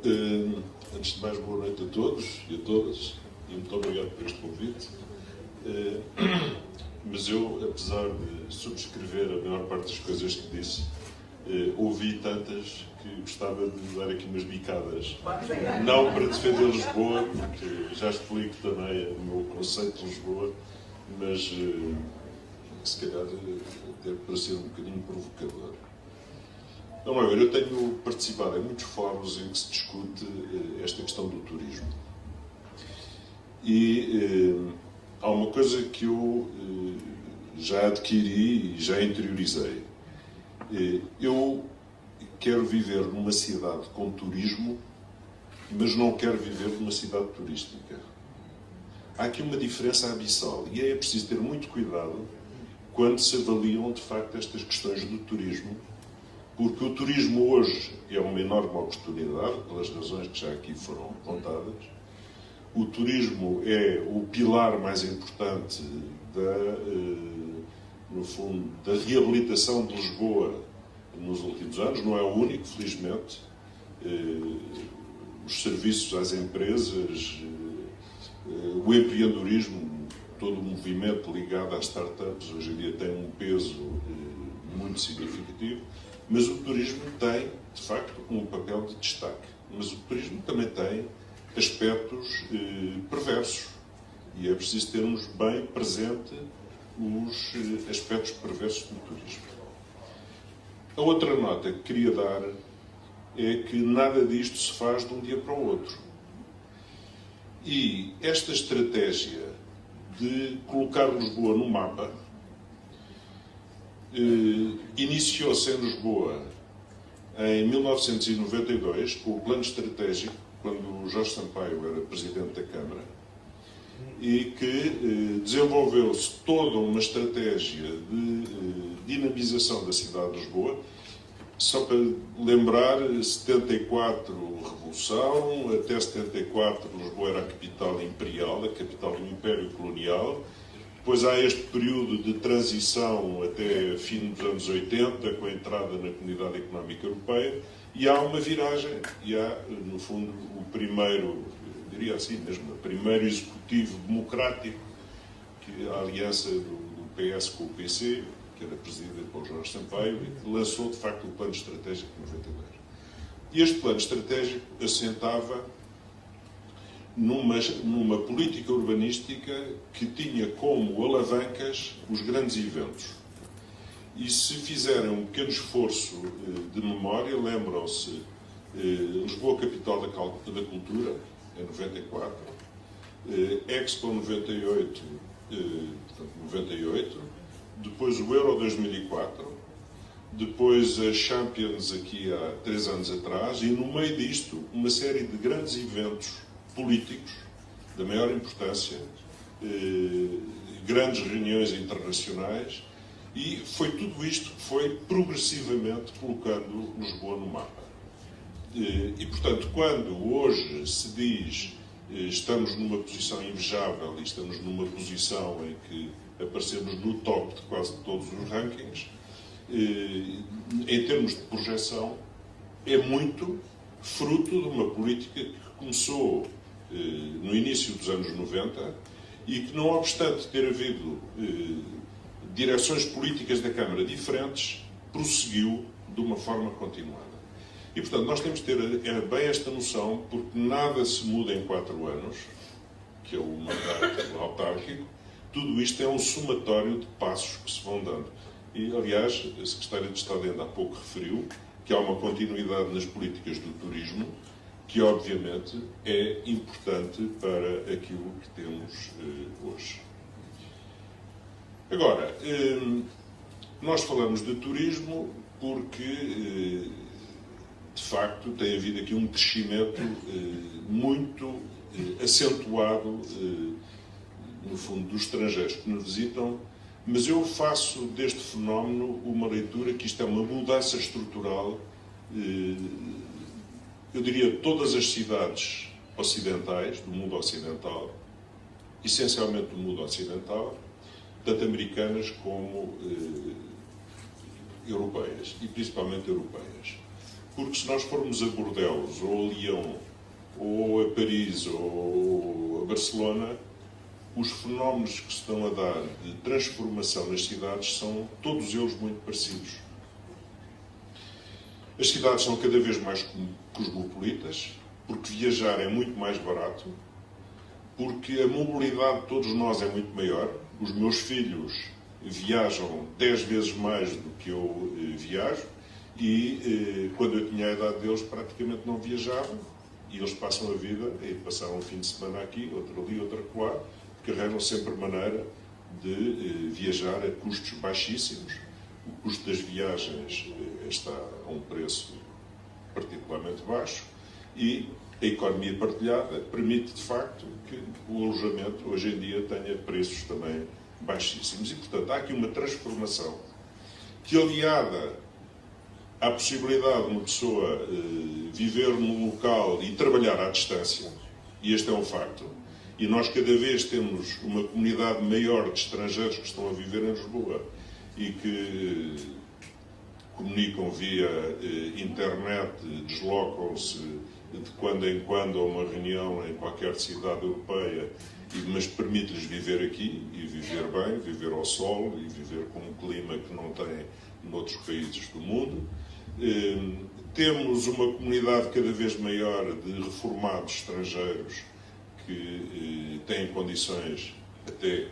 antes de mais, boa noite a todos e a todas, e muito obrigado por este convite. Mas eu, apesar de subscrever a maior parte das coisas que disse, ouvi tantas que gostava de dar aqui umas bicadas. Não para defender Lisboa, porque já explico também o meu conceito de Lisboa, mas se calhar até para ser um bocadinho provocador. Vamos lá ver, eu tenho participado em muitos fóruns em que se discute esta questão do turismo. E há uma coisa que eu já adquiri e já interiorizei. Eu quero viver numa cidade com turismo mas não quer viver numa cidade turística. Há aqui uma diferença abissal e é preciso ter muito cuidado quando se avaliam, de facto, estas questões do turismo, porque o turismo hoje é uma enorme oportunidade, pelas razões que já aqui foram contadas. O turismo é o pilar mais importante no fundo, da reabilitação de Lisboa nos últimos anos. Não é o único, felizmente. Os serviços às empresas, o empreendedorismo, todo o movimento ligado às startups, hoje em dia tem um peso muito significativo, mas o turismo tem, de facto, um papel de destaque. Mas o turismo também tem aspectos perversos e é preciso termos bem presente os aspectos perversos do turismo. A outra nota que queria dar é que nada disto se faz de um dia para o outro. E esta estratégia de colocar Lisboa no mapa iniciou-se em Lisboa em 1992, com o plano estratégico, quando o Jorge Sampaio era Presidente da Câmara, e que desenvolveu-se toda uma estratégia de dinamização da cidade de Lisboa. Só para lembrar, 74 Revolução, até 74 Lisboa era a capital imperial, a capital do Império Colonial. Depois há este período de transição até fim dos anos 80, com a entrada na Comunidade Económica Europeia, e há uma viragem, e há, no fundo, o primeiro, diria assim mesmo, o primeiro executivo democrático, que a aliança do PS com o PC, que era presidida por Jorge Sampaio, e que lançou, de facto, o Plano Estratégico de 92. E este plano estratégico assentava numa política urbanística que tinha como alavancas os grandes eventos. E se fizerem um pequeno esforço de memória, lembram-se Lisboa, capital da cultura, em 94, Expo 98, depois o Euro 2004, depois a Champions aqui há 3 anos atrás, e no meio disto uma série de grandes eventos políticos da maior importância, grandes reuniões internacionais, e foi tudo isto que foi progressivamente colocando Lisboa no mapa. E, portanto, quando hoje se diz estamos numa posição invejável e estamos numa posição em que aparecemos no top de quase todos os rankings, em termos de projeção, é muito fruto de uma política que começou no início dos anos 90 e que, não obstante ter havido direções políticas da Câmara diferentes, prosseguiu de uma forma continuada. E, portanto, nós temos de ter bem esta noção, porque nada se muda em 4 anos, que é o mandato autárquico. Tudo isto é um somatório de passos que se vão dando. E, aliás, a Secretária de Estado ainda há pouco referiu que há uma continuidade nas políticas do turismo, que, obviamente, é importante para aquilo que temos hoje. Agora, nós falamos de turismo porque, de facto, tem havido aqui um crescimento muito acentuado, no fundo, dos estrangeiros que nos visitam, mas eu faço deste fenómeno uma leitura que isto é uma mudança estrutural. Eu diria todas as cidades ocidentais, do mundo ocidental, essencialmente do mundo ocidental, tanto americanas como europeias, e principalmente europeias. Porque se nós formos a Bordeaux, ou a Lyon, ou a Paris, ou a Barcelona, os fenómenos que se estão a dar de transformação nas cidades são todos eles muito parecidos. As cidades são cada vez mais cosmopolitas, porque viajar é muito mais barato, porque a mobilidade de todos nós é muito maior. Os meus filhos viajam 10 vezes mais do que eu viajo, e quando eu tinha a idade deles praticamente não viajavam, e eles passam a vida, e passaram um fim de semana aqui, outro ali, outro acolá, porque arranjam sempre maneira de viajar a custos baixíssimos. O custo das viagens está a um preço particularmente baixo, e a economia partilhada permite, de facto, que o alojamento, hoje em dia, tenha preços também baixíssimos. E, portanto, há aqui uma transformação que, aliada à possibilidade de uma pessoa viver num local e trabalhar à distância, e este é um facto, e nós cada vez temos uma comunidade maior de estrangeiros que estão a viver em Lisboa e que comunicam via internet, deslocam-se de quando em quando a uma reunião em qualquer cidade europeia, mas permite-lhes viver aqui e viver bem, viver ao sol e viver com um clima que não tem noutros países do mundo. Temos uma comunidade cada vez maior de reformados estrangeiros que têm condições até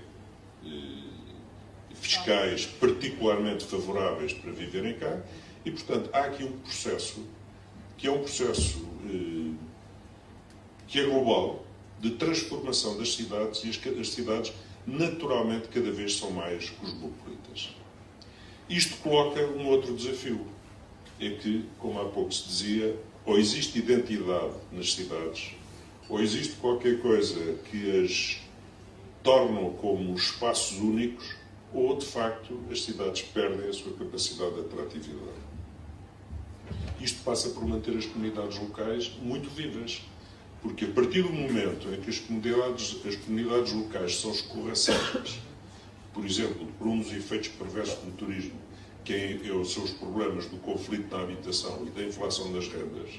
fiscais particularmente favoráveis para viverem cá e, portanto, há aqui um processo que é um processo que é global, de transformação das cidades, e as cidades naturalmente cada vez são mais cosmopolitas. Isto coloca um outro desafio, é que, como há pouco se dizia, ou existe identidade nas cidades, ou existe qualquer coisa que as tornam como espaços únicos, ou, de facto, as cidades perdem a sua capacidade de atratividade. Isto passa por manter as comunidades locais muito vivas, porque a partir do momento em que as comunidades locais são escorraçadas, por exemplo, por um dos efeitos perversos do turismo, que são os problemas do conflito na habitação e da inflação das rendas,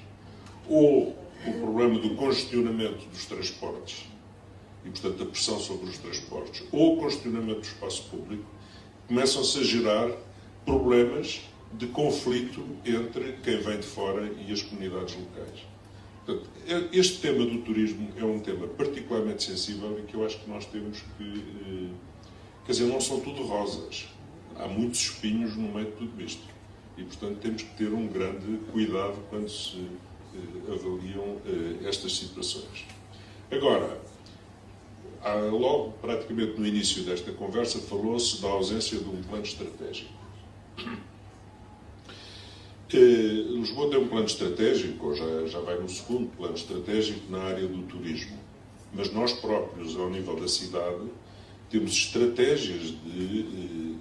ou o problema do congestionamento dos transportes, e, portanto, a pressão sobre os transportes, ou o congestionamento do espaço público, começam-se a gerar problemas de conflito entre quem vem de fora e as comunidades locais. Portanto, este tema do turismo é um tema particularmente sensível e que eu acho que nós temos que... Quer dizer, não são tudo rosas. Há muitos espinhos no meio de tudo isto. E, portanto, temos que ter um grande cuidado quando se avaliam estas situações. Agora, logo, praticamente no início desta conversa, falou-se da ausência de um plano estratégico. Lisboa tem um plano estratégico, ou já vai no segundo plano estratégico na área do turismo. Mas nós próprios, ao nível da cidade, temos estratégias de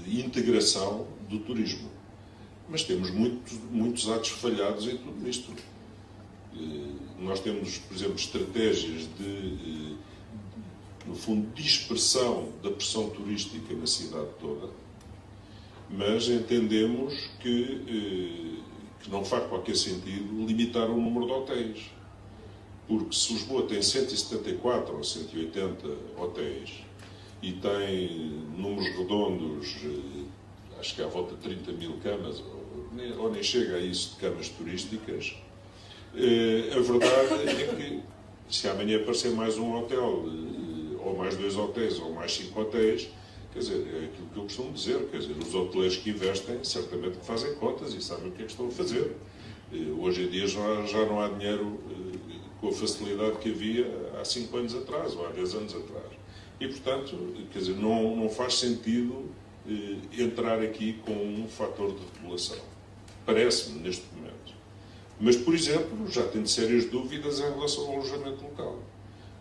integração do turismo. Mas temos muitos atos falhados em tudo isto. Nós temos, por exemplo, estratégias no fundo, dispersão da pressão turística na cidade toda, mas entendemos que não faz qualquer sentido limitar o número de hotéis. Porque se Lisboa tem 174 ou 180 hotéis e tem números redondos, acho que é à volta de 30 mil camas, ou nem chega a isso de camas turísticas, a verdade é que se amanhã aparecer mais um hotel, ou mais 2 hotéis, ou mais 5 hotéis, quer dizer, é aquilo que eu costumo dizer, quer dizer, os hoteleiros que investem, certamente que fazem contas e sabem o que é que estão a fazer. Hoje em dia já não há dinheiro com a facilidade que havia há 5 anos atrás, ou há 10 anos atrás. E, portanto, quer dizer, não faz sentido entrar aqui com um fator de regulação. Parece-me, neste momento. Mas, por exemplo, já tenho sérias dúvidas em relação ao alojamento local.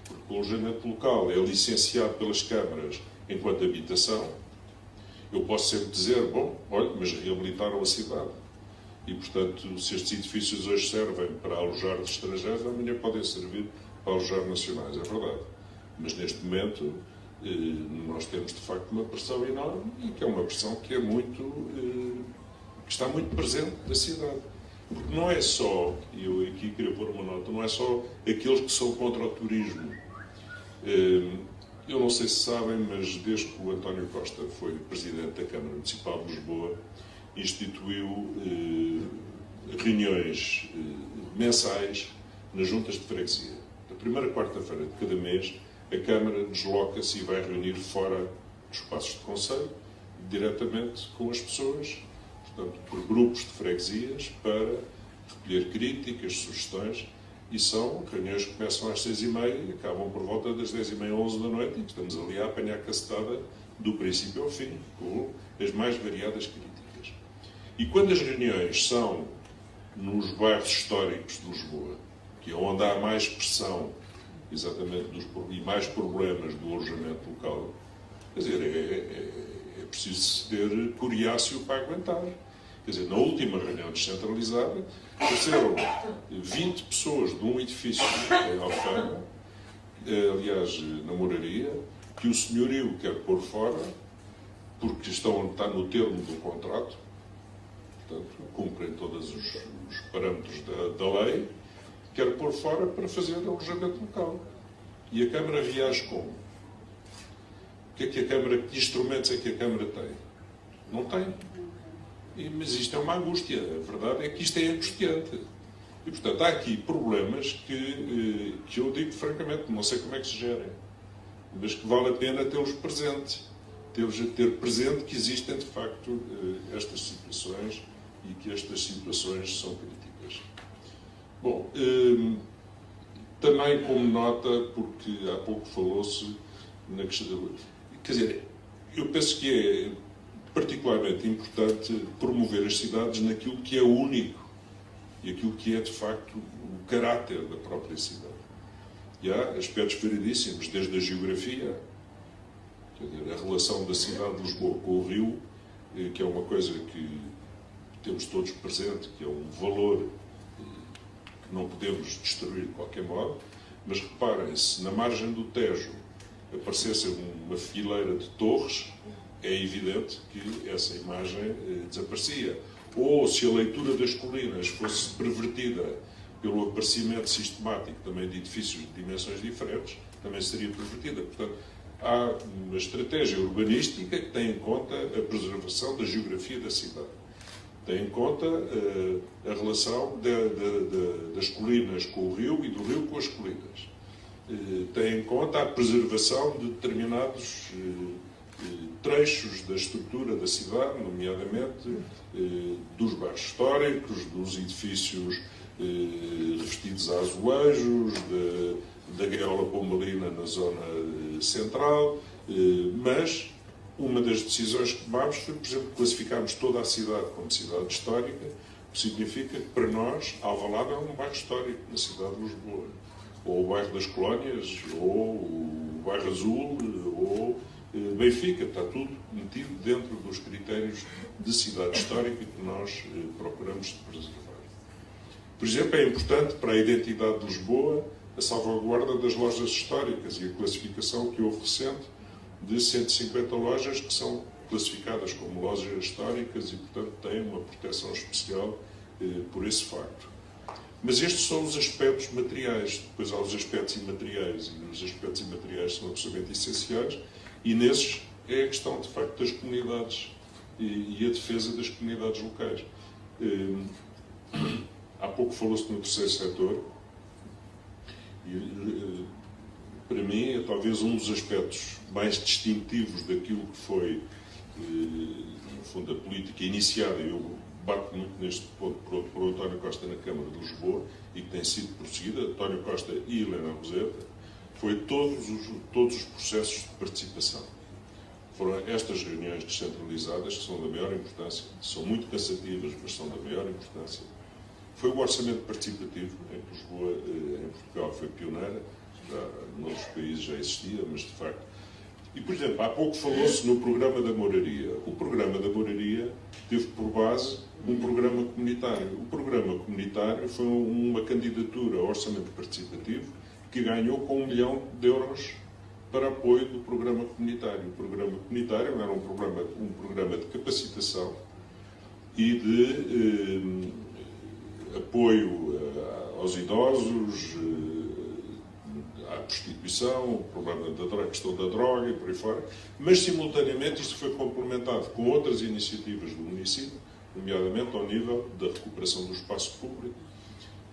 Porque o alojamento local é licenciado pelas câmaras enquanto habitação. Eu posso sempre dizer, bom, olha, mas reabilitaram a cidade. E, portanto, se estes edifícios hoje servem para alojar os estrangeiros, amanhã podem servir para alojar nacionais, é verdade. Mas, neste momento, nós temos, de facto, uma pressão enorme e que é uma pressão que é que está muito presente da cidade. Porque não é só, e eu aqui queria pôr uma nota, não é só aqueles que são contra o turismo. Eu não sei se sabem, mas desde que o António Costa foi Presidente da Câmara Municipal de Lisboa, instituiu reuniões mensais nas juntas de freguesia. Na primeira quarta-feira de cada mês, a Câmara desloca-se e vai reunir fora dos espaços de conselho, diretamente com as pessoas, portanto, por grupos de freguesias, para recolher críticas, sugestões, e são reuniões que começam às 6h30 e acabam por volta das 10h30, 11 da noite, e estamos ali a apanhar cacetada do princípio ao fim, com as mais variadas críticas. E quando as reuniões são nos bairros históricos de Lisboa, que é onde há mais pressão, exatamente, e mais problemas do alojamento local, quer dizer, é preciso ter coriáceo para aguentar. Quer dizer, na última reunião descentralizada, apareceram 20 pessoas de um edifício em Alfama, aliás, na Moraria, que o senhorio quer pôr fora, porque está no termo do contrato, portanto, cumprem todos os parâmetros da lei, quer pôr fora para fazer alojamento local. E a Câmara reage como? Que instrumentos é que a Câmara tem? Não tem. Mas isto é uma angústia. A verdade é que isto é angustiante. E, portanto, há aqui problemas que eu digo francamente, não sei como é que se gerem, mas que vale a pena tê-los presentes. Ter presente que existem, de facto, estas situações e que estas situações são críticas. Bom, também como nota, porque há pouco falou-se na questão... Quer dizer, eu penso que é particularmente importante promover as cidades naquilo que é único e aquilo que é, de facto, o caráter da própria cidade. E há aspectos variedíssimos, desde a geografia, quer dizer, a relação da cidade de Lisboa com o Rio, que é uma coisa que temos todos presente, que é um valor que não podemos destruir de qualquer modo, mas reparem, se na margem do Tejo aparecesse uma fileira de torres, é evidente que essa imagem desaparecia. Ou se a leitura das colinas fosse pervertida pelo aparecimento sistemático também de edifícios de dimensões diferentes, também seria pervertida. Portanto, há uma estratégia urbanística que tem em conta a preservação da geografia da cidade. Tem em conta a relação das colinas com o rio e do rio com as colinas. Tem em conta a preservação de determinados trechos da estrutura da cidade, nomeadamente dos bairros históricos, dos edifícios revestidos a azulejos, da gaiola pombalina na zona central, mas uma das decisões que tomámos foi, por exemplo, classificarmos toda a cidade como cidade histórica, o que significa que, para nós, Alvalade é um bairro histórico na cidade de Lisboa, ou o bairro das Colónias, ou o bairro Azul, ou Benfica, está tudo metido dentro dos critérios de cidade histórica que nós procuramos preservar. Por exemplo, é importante para a identidade de Lisboa a salvaguarda das lojas históricas e a classificação que houve recente de 150 lojas que são classificadas como lojas históricas e, portanto, têm uma proteção especial por esse facto. Mas estes são os aspectos materiais. Depois há os aspectos imateriais, e os aspectos imateriais são absolutamente essenciais, e nesses é a questão, de facto, das comunidades e a defesa das comunidades locais. Há pouco falou-se no terceiro setor, e para mim é talvez um dos aspectos mais distintivos daquilo que foi, no fundo, a política iniciada, e eu bato muito neste ponto por António Costa na Câmara de Lisboa, e que tem sido prosseguida, António Costa e Helena Roseta, foi todos os processos de participação. Foram estas reuniões descentralizadas que são da maior importância, são muito cansativas, mas são da maior importância. Foi o orçamento participativo, em que Lisboa, em Portugal, foi pioneira, já noutros países já existia, mas de facto. E, por exemplo, há pouco falou-se no programa da moraria. O programa da moraria teve por base um programa comunitário. O programa comunitário foi uma candidatura ao orçamento participativo que ganhou com 1 milhão de euros para apoio do programa comunitário. O programa comunitário era um programa de capacitação e de apoio aos idosos, à prostituição, o problema da questão da droga e por aí fora, mas simultaneamente isto foi complementado com outras iniciativas do município, nomeadamente ao nível da recuperação do espaço público,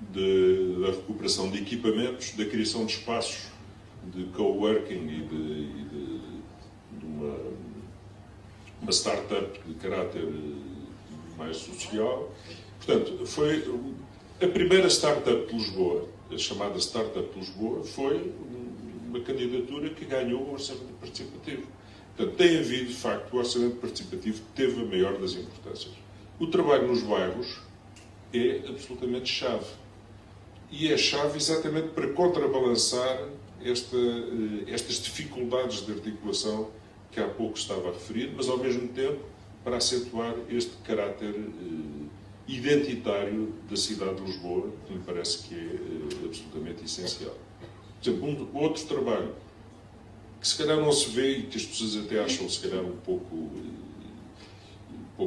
da recuperação de equipamentos, da criação de espaços de coworking e de uma startup de caráter mais social. Portanto, foi a primeira startup de Lisboa, a chamada Startup de Lisboa, foi uma candidatura que ganhou o orçamento participativo. Portanto, tem havido, de facto, o orçamento participativo que teve a maior das importâncias. O trabalho nos bairros é absolutamente chave. e é chave exatamente para contrabalançar estas dificuldades de articulação que há pouco estava a referir, mas ao mesmo tempo para acentuar este caráter identitário da cidade de Lisboa, que me parece que é absolutamente essencial. Por exemplo, outro trabalho que se calhar não se vê e que as pessoas até acham se calhar um pouco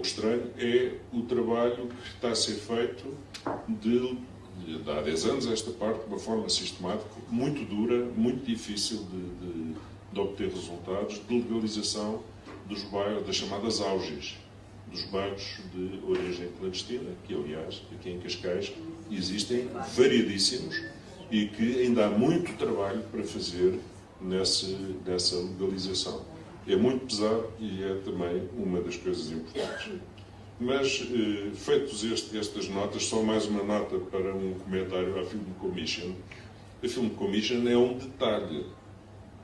estranho, é o trabalho que está a ser feito de há 10 anos esta parte, de uma forma sistemática, muito dura, muito difícil de obter resultados, de legalização dos bairros, das chamadas auges, dos bairros de origem clandestina, que aliás, aqui em Cascais, existem variedíssimos e que ainda há muito trabalho para fazer nessa legalização. É muito pesado e é também uma das coisas importantes. Mas, feitos estas notas, só mais uma nota para um comentário à Film Commission. A Film Commission é um detalhe,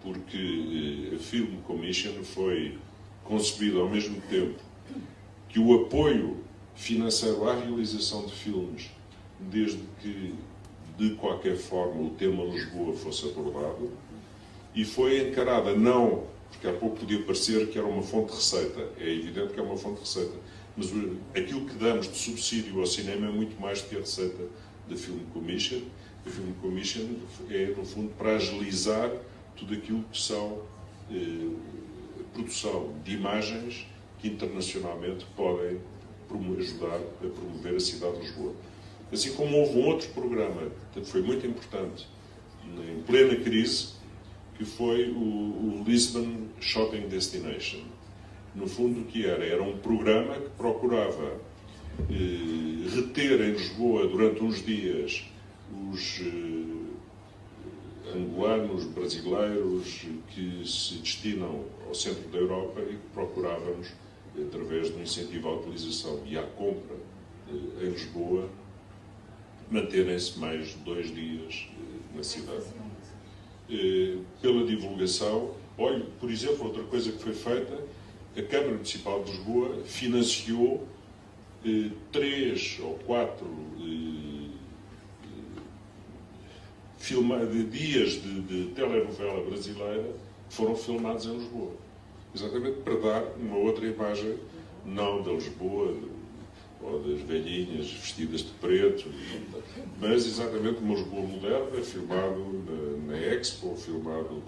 porque a Film Commission foi concebida ao mesmo tempo que o apoio financeiro à realização de filmes, desde que, de qualquer forma, o tema Lisboa fosse abordado, e foi encarada não, porque há pouco podia parecer que era uma fonte de receita, é evidente que é uma fonte de receita, mas aquilo que damos de subsídio ao cinema é muito mais do que a receita da Film Commission. A Film Commission é, no fundo, para agilizar tudo aquilo que são produção de imagens que internacionalmente podem ajudar a promover a cidade de Lisboa. Assim como houve um outro programa que foi muito importante em plena crise, que foi o Lisbon Shopping Destination. No fundo, o que era um programa que procurava reter em Lisboa durante uns dias os angolanos, brasileiros que se destinam ao centro da Europa e que procurávamos, através de um incentivo à utilização e à compra em Lisboa, manterem-se mais 2 dias na cidade. Pela divulgação, olha, por exemplo, outra coisa que foi feita, a Câmara Municipal de Lisboa financiou 3 ou 4 dias de telenovela brasileira que foram filmados em Lisboa. Exatamente para dar uma outra imagem, não da Lisboa ou das velhinhas vestidas de preto, mas exatamente uma Lisboa moderna, filmado na Expo, filmado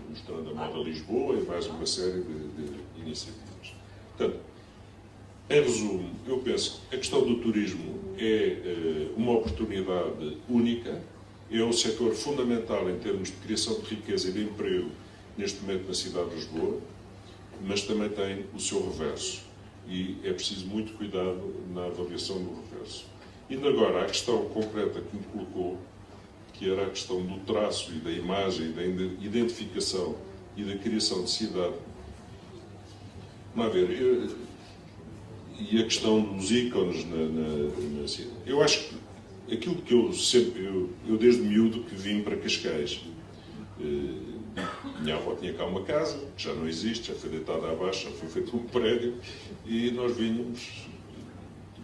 mostrando a moda Lisboa e mais uma série de iniciativas. Portanto, em resumo, eu penso que a questão do turismo é uma oportunidade única, é um setor fundamental em termos de criação de riqueza e de emprego neste momento na cidade de Lisboa, mas também tem o seu reverso. E é preciso muito cuidado na avaliação do reverso. Indo agora à questão concreta que me colocou, que era a questão do traço e da imagem, da identificação e da criação de cidade. Vamos ver, e a questão dos ícones na cidade. Eu acho que aquilo que eu desde miúdo que vim para Cascais, minha avó tinha cá uma casa, que já não existe, já foi deitada abaixo, já foi feito um prédio, e nós vinhamos,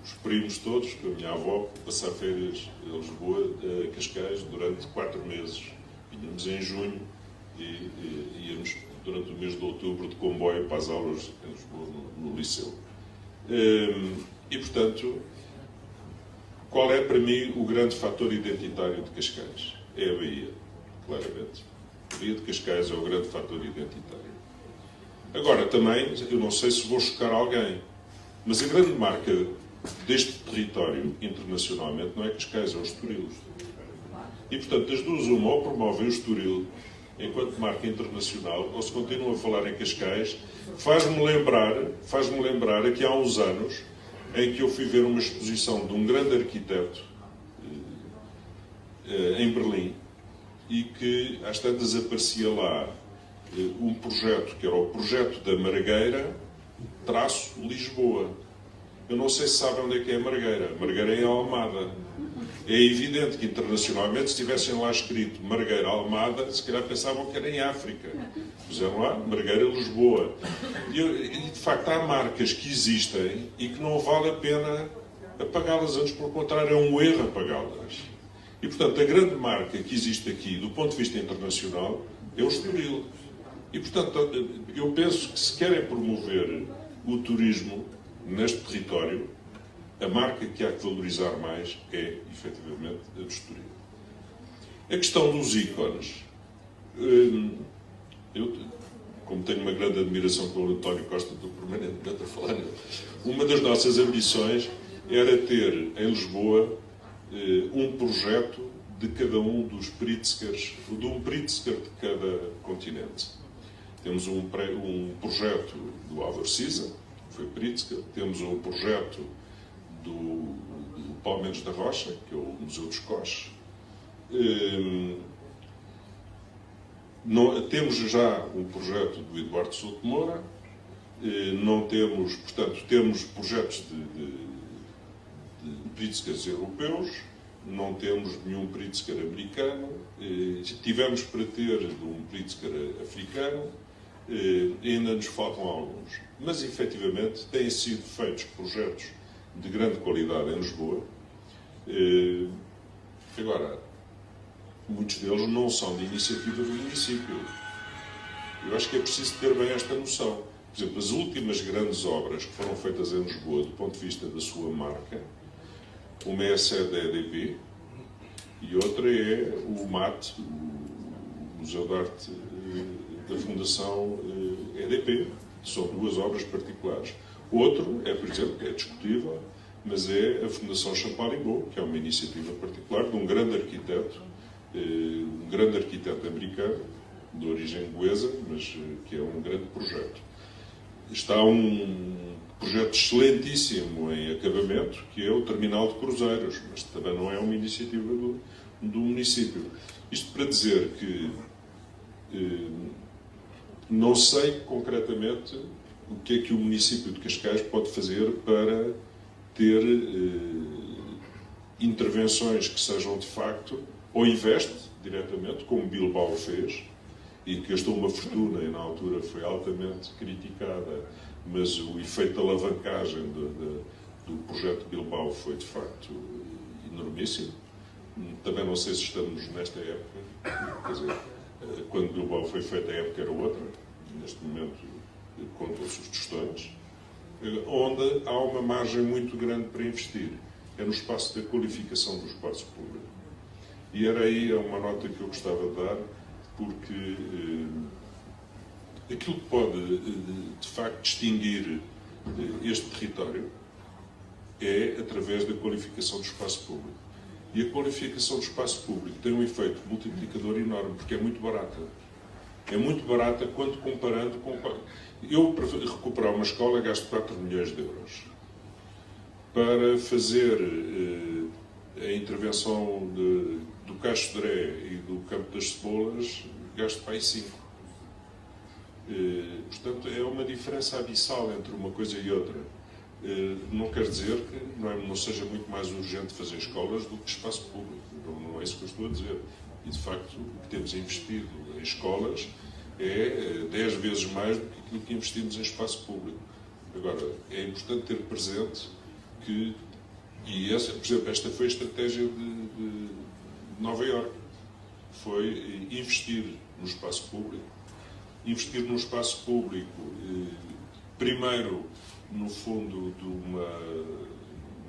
os primos todos, com a minha avó, passar férias em Lisboa, a Cascais, durante 4 meses. Vinhamos em junho e íamos durante o mês de outubro de comboio para as aulas em Lisboa, no liceu. E, portanto, qual é para mim o grande fator identitário de Cascais? É a Baía, claramente. A Baía de Cascais é o grande fator identitário. Agora, também, eu não sei se vou chocar alguém, mas a grande marca deste território internacionalmente não é Cascais, é o Estoril. E, portanto, das duas, uma, ou promovem o Estoril enquanto marca internacional, ou se continuam a falar em Cascais, faz-me lembrar aqui há uns anos em que eu fui ver uma exposição de um grande arquiteto em Berlim e que às tantas aparecia lá um projeto que era o projeto da Margueira -Lisboa. Eu não sei se sabem onde é que é a Margueira. A Margueira é em Almada. É evidente que internacionalmente, se tivessem lá escrito Margueira Almada, se calhar pensavam que era em África. Puseram lá Margueira Lisboa. E de facto há marcas que existem e que não vale a pena apagá-las, antes pelo contrário, é um erro apagá-las. E, portanto, a grande marca que existe aqui, do ponto de vista internacional, é o Estoril. E, portanto, eu penso que se querem promover o turismo neste território, a marca que há que valorizar mais é, efetivamente, a do Estoril. A questão dos ícones. Eu, como tenho uma grande admiração pelo António Costa, estou permanentemente a falar nele. Uma das nossas ambições era ter, em Lisboa, um projeto de cada um dos Pritzkers, de um Pritzker de cada continente. Temos um projeto do Álvaro Siza, que foi Pritzker, temos um projeto do Paulo Mendes da Rocha, que é o Museu dos Coches. Temos já um projeto do Eduardo Souto Moura, não temos, portanto, temos projetos de Pritzkers europeus, não temos nenhum Pritzker americano, tivemos para ter um Pritzker africano, ainda nos faltam alguns. Mas, efetivamente, têm sido feitos projetos de grande qualidade em Lisboa. Agora, muitos deles não são de iniciativa do município. Eu acho que é preciso ter bem esta noção. Por exemplo, as últimas grandes obras que foram feitas em Lisboa, do ponto de vista da sua marca, uma é a sede da EDP e outra é o MAT, o Museu de Arte da Fundação EDP. São duas obras particulares. Outro é, por exemplo, que é discutível, mas é a Fundação Champalimau, que é uma iniciativa particular de um grande arquiteto americano, de origem goesa, mas que é um grande projeto. Está um projeto excelentíssimo em acabamento, que é o Terminal de Cruzeiros, mas também não é uma iniciativa do município. Isto para dizer que não sei concretamente o que é que o município de Cascais pode fazer para ter intervenções que sejam de facto, ou investe diretamente, como Bilbao fez, e que gastou uma fortuna e na altura foi altamente criticada, mas o efeito de alavancagem do projeto Bilbao foi de facto enormíssimo. Também não sei se estamos nesta época, quer dizer, quando Bilbao foi feita a época era outra, neste momento contam-se os tostões, onde há uma margem muito grande para investir. É no espaço da qualificação do espaço público. E era aí uma nota que eu gostava de dar, porque aquilo que pode, de facto, distinguir este território é através da qualificação do espaço público. E a qualificação do espaço público tem um efeito multiplicador enorme, porque é muito barata. É muito barata quando comparando com... Eu, para recuperar uma escola, gasto 4 milhões de euros. Para fazer a intervenção do Cacho de Dré e do Campo das Cebolas, gasto para aí 5. Portanto, é uma diferença abissal entre uma coisa e outra. Não quer dizer que não seja muito mais urgente fazer escolas do que espaço público. Não é isso que eu estou a dizer. E, de facto, o que temos investido em escolas é 10 vezes mais do que aquilo que investimos em espaço público. Agora, é importante ter presente que, por exemplo, esta foi a estratégia de Nova Iorque, foi investir no espaço público. Investir no espaço público, primeiro, no fundo, de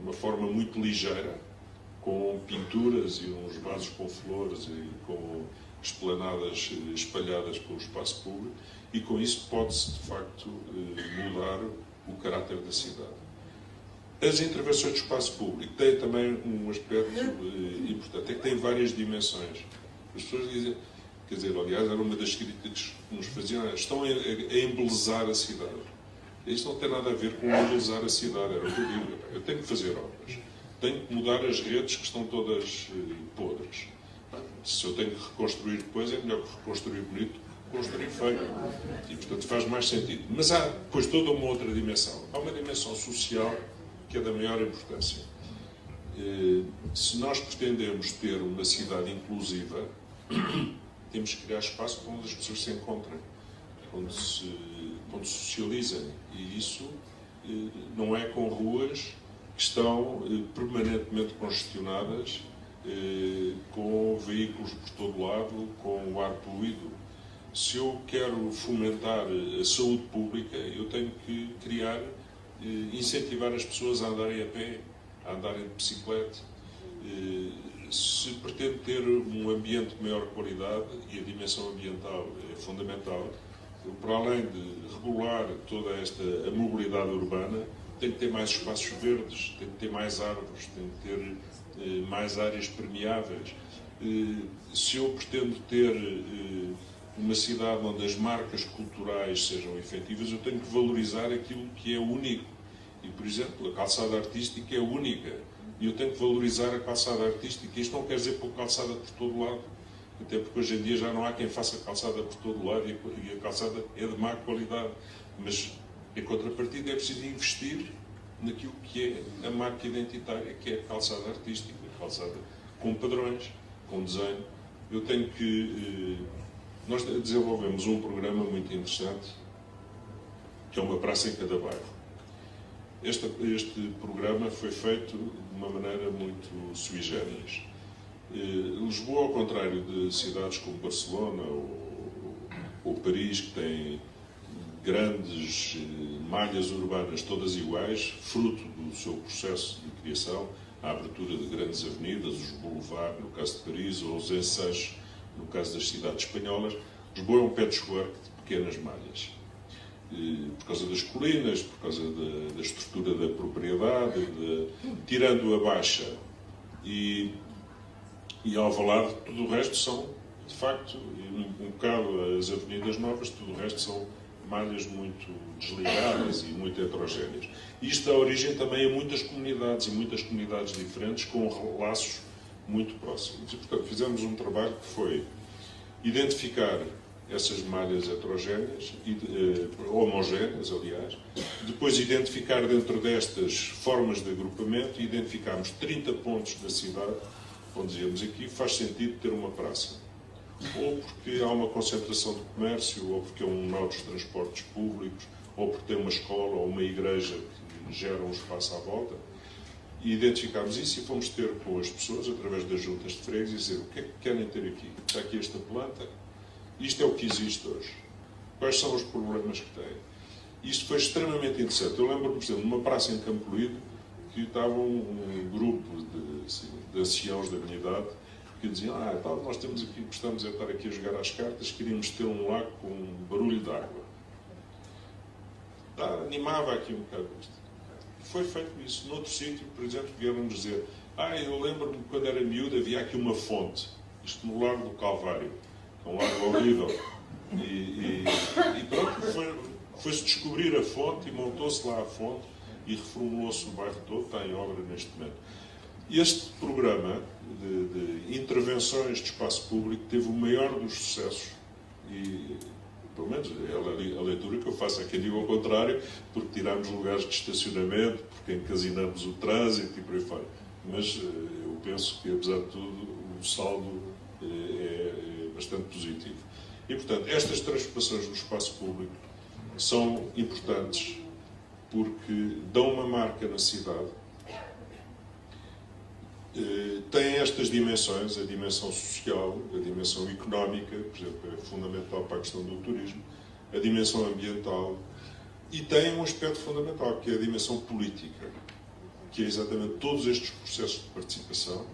uma forma muito ligeira, com pinturas e uns vasos com flores e com esplanadas espalhadas pelo espaço público, e com isso pode-se, de facto, mudar o caráter da cidade. As intervenções do espaço público têm também um aspecto importante, é que têm várias dimensões. As pessoas dizem, quer dizer, aliás, era uma das críticas que nos faziam, estão a embelezar a cidade. Isto não tem nada a ver com embelezar a cidade, era o que eu digo. Eu tenho que fazer obras, tenho que mudar as redes que estão todas podres. Se eu tenho que reconstruir depois, é melhor que reconstruir bonito que construir feio. E, portanto, faz mais sentido. Mas há, depois, toda uma outra dimensão. Há uma dimensão social que é da maior importância. Se nós pretendemos ter uma cidade inclusiva, temos que criar espaço onde as pessoas se encontrem, onde se socializem. E isso não é com ruas que estão permanentemente congestionadas com veículos por todo lado, com o ar poluído. Se eu quero fomentar a saúde pública, eu tenho que criar, incentivar as pessoas a andarem a pé, a andarem de bicicleta. Se pretende ter um ambiente de maior qualidade, e a dimensão ambiental é fundamental, para além de regular toda a mobilidade urbana, tem que ter mais espaços verdes, tem que ter mais árvores, tem que ter mais áreas permeáveis. Se eu pretendo ter uma cidade onde as marcas culturais sejam efetivas, eu tenho que valorizar aquilo que é único. E, por exemplo, a calçada artística é única. E eu tenho que valorizar a calçada artística. Isto não quer dizer pôr calçada por todo lado. Até porque hoje em dia já não há quem faça calçada por todo lado e a calçada é de má qualidade. Mas, em contrapartida, é preciso investir naquilo que é a marca identitária, que é a calçada artística, a calçada com padrões, com desenho. Eu tenho que... Nós desenvolvemos um programa muito interessante, que é uma praça em cada bairro. Este programa foi feito de uma maneira muito sui generis. Lisboa, ao contrário de cidades como Barcelona ou Paris, que têm grandes malhas urbanas todas iguais, fruto do seu processo de criação, a abertura de grandes avenidas, os boulevards, no caso de Paris, ou os ensejos, no caso das cidades espanholas. Lisboa é um patchwork de pequenas malhas. Por causa das colinas, por causa da estrutura da propriedade, tirando a Baixa e Alvalade, tudo o resto são, de facto, um bocado as avenidas novas, tudo o resto são malhas muito desligadas e muito heterogéneas. Isto dá origem também a muitas comunidades diferentes, com laços muito próximos. E, portanto, fizemos um trabalho que foi identificar essas malhas heterogéneas, homogéneas, aliás, depois identificar dentro destas formas de agrupamento e identificámos 30 pontos da cidade, onde dizíamos aqui faz sentido ter uma praça. Ou porque há uma concentração de comércio, ou porque é um nó dos transportes públicos, ou porque tem uma escola ou uma igreja que gera um espaço à volta. E identificámos isso e fomos ter com as pessoas, através das juntas de freguesia, e dizer o que é que querem ter aqui. Está aqui esta planta. Isto é o que existe hoje. Quais são os problemas que têm? Isto foi extremamente interessante. Eu lembro-me, por exemplo, numa praça em Campolide, que estava um grupo de anciãos da minha idade que diziam, nós temos aqui, gostamos de estar aqui a jogar às cartas, queríamos ter um lago com um barulho de água. Animava aqui um bocado isto. Foi feito isso. Noutro sítio, por exemplo, vieram-nos dizer, eu lembro-me que quando era miúdo havia aqui uma fonte, isto no Largo do Calvário. É um lago horrível. E pronto, foi-se descobrir a fonte e montou-se lá a fonte e reformulou-se o bairro todo, está em obra neste momento. Este programa de intervenções de espaço público teve o maior dos sucessos e, pelo menos, é a leitura que eu faço. Há quem diga ao contrário, porque tirámos lugares de estacionamento, porque encasinamos o trânsito e por aí fora. Mas eu penso que, apesar de tudo, o saldo é bastante positivo. E, portanto, estas transformações no espaço público são importantes porque dão uma marca na cidade, têm estas dimensões, a dimensão social, a dimensão económica, por exemplo, é fundamental para a questão do turismo, a dimensão ambiental, e têm um aspecto fundamental, que é a dimensão política, que é exatamente todos estes processos de participação,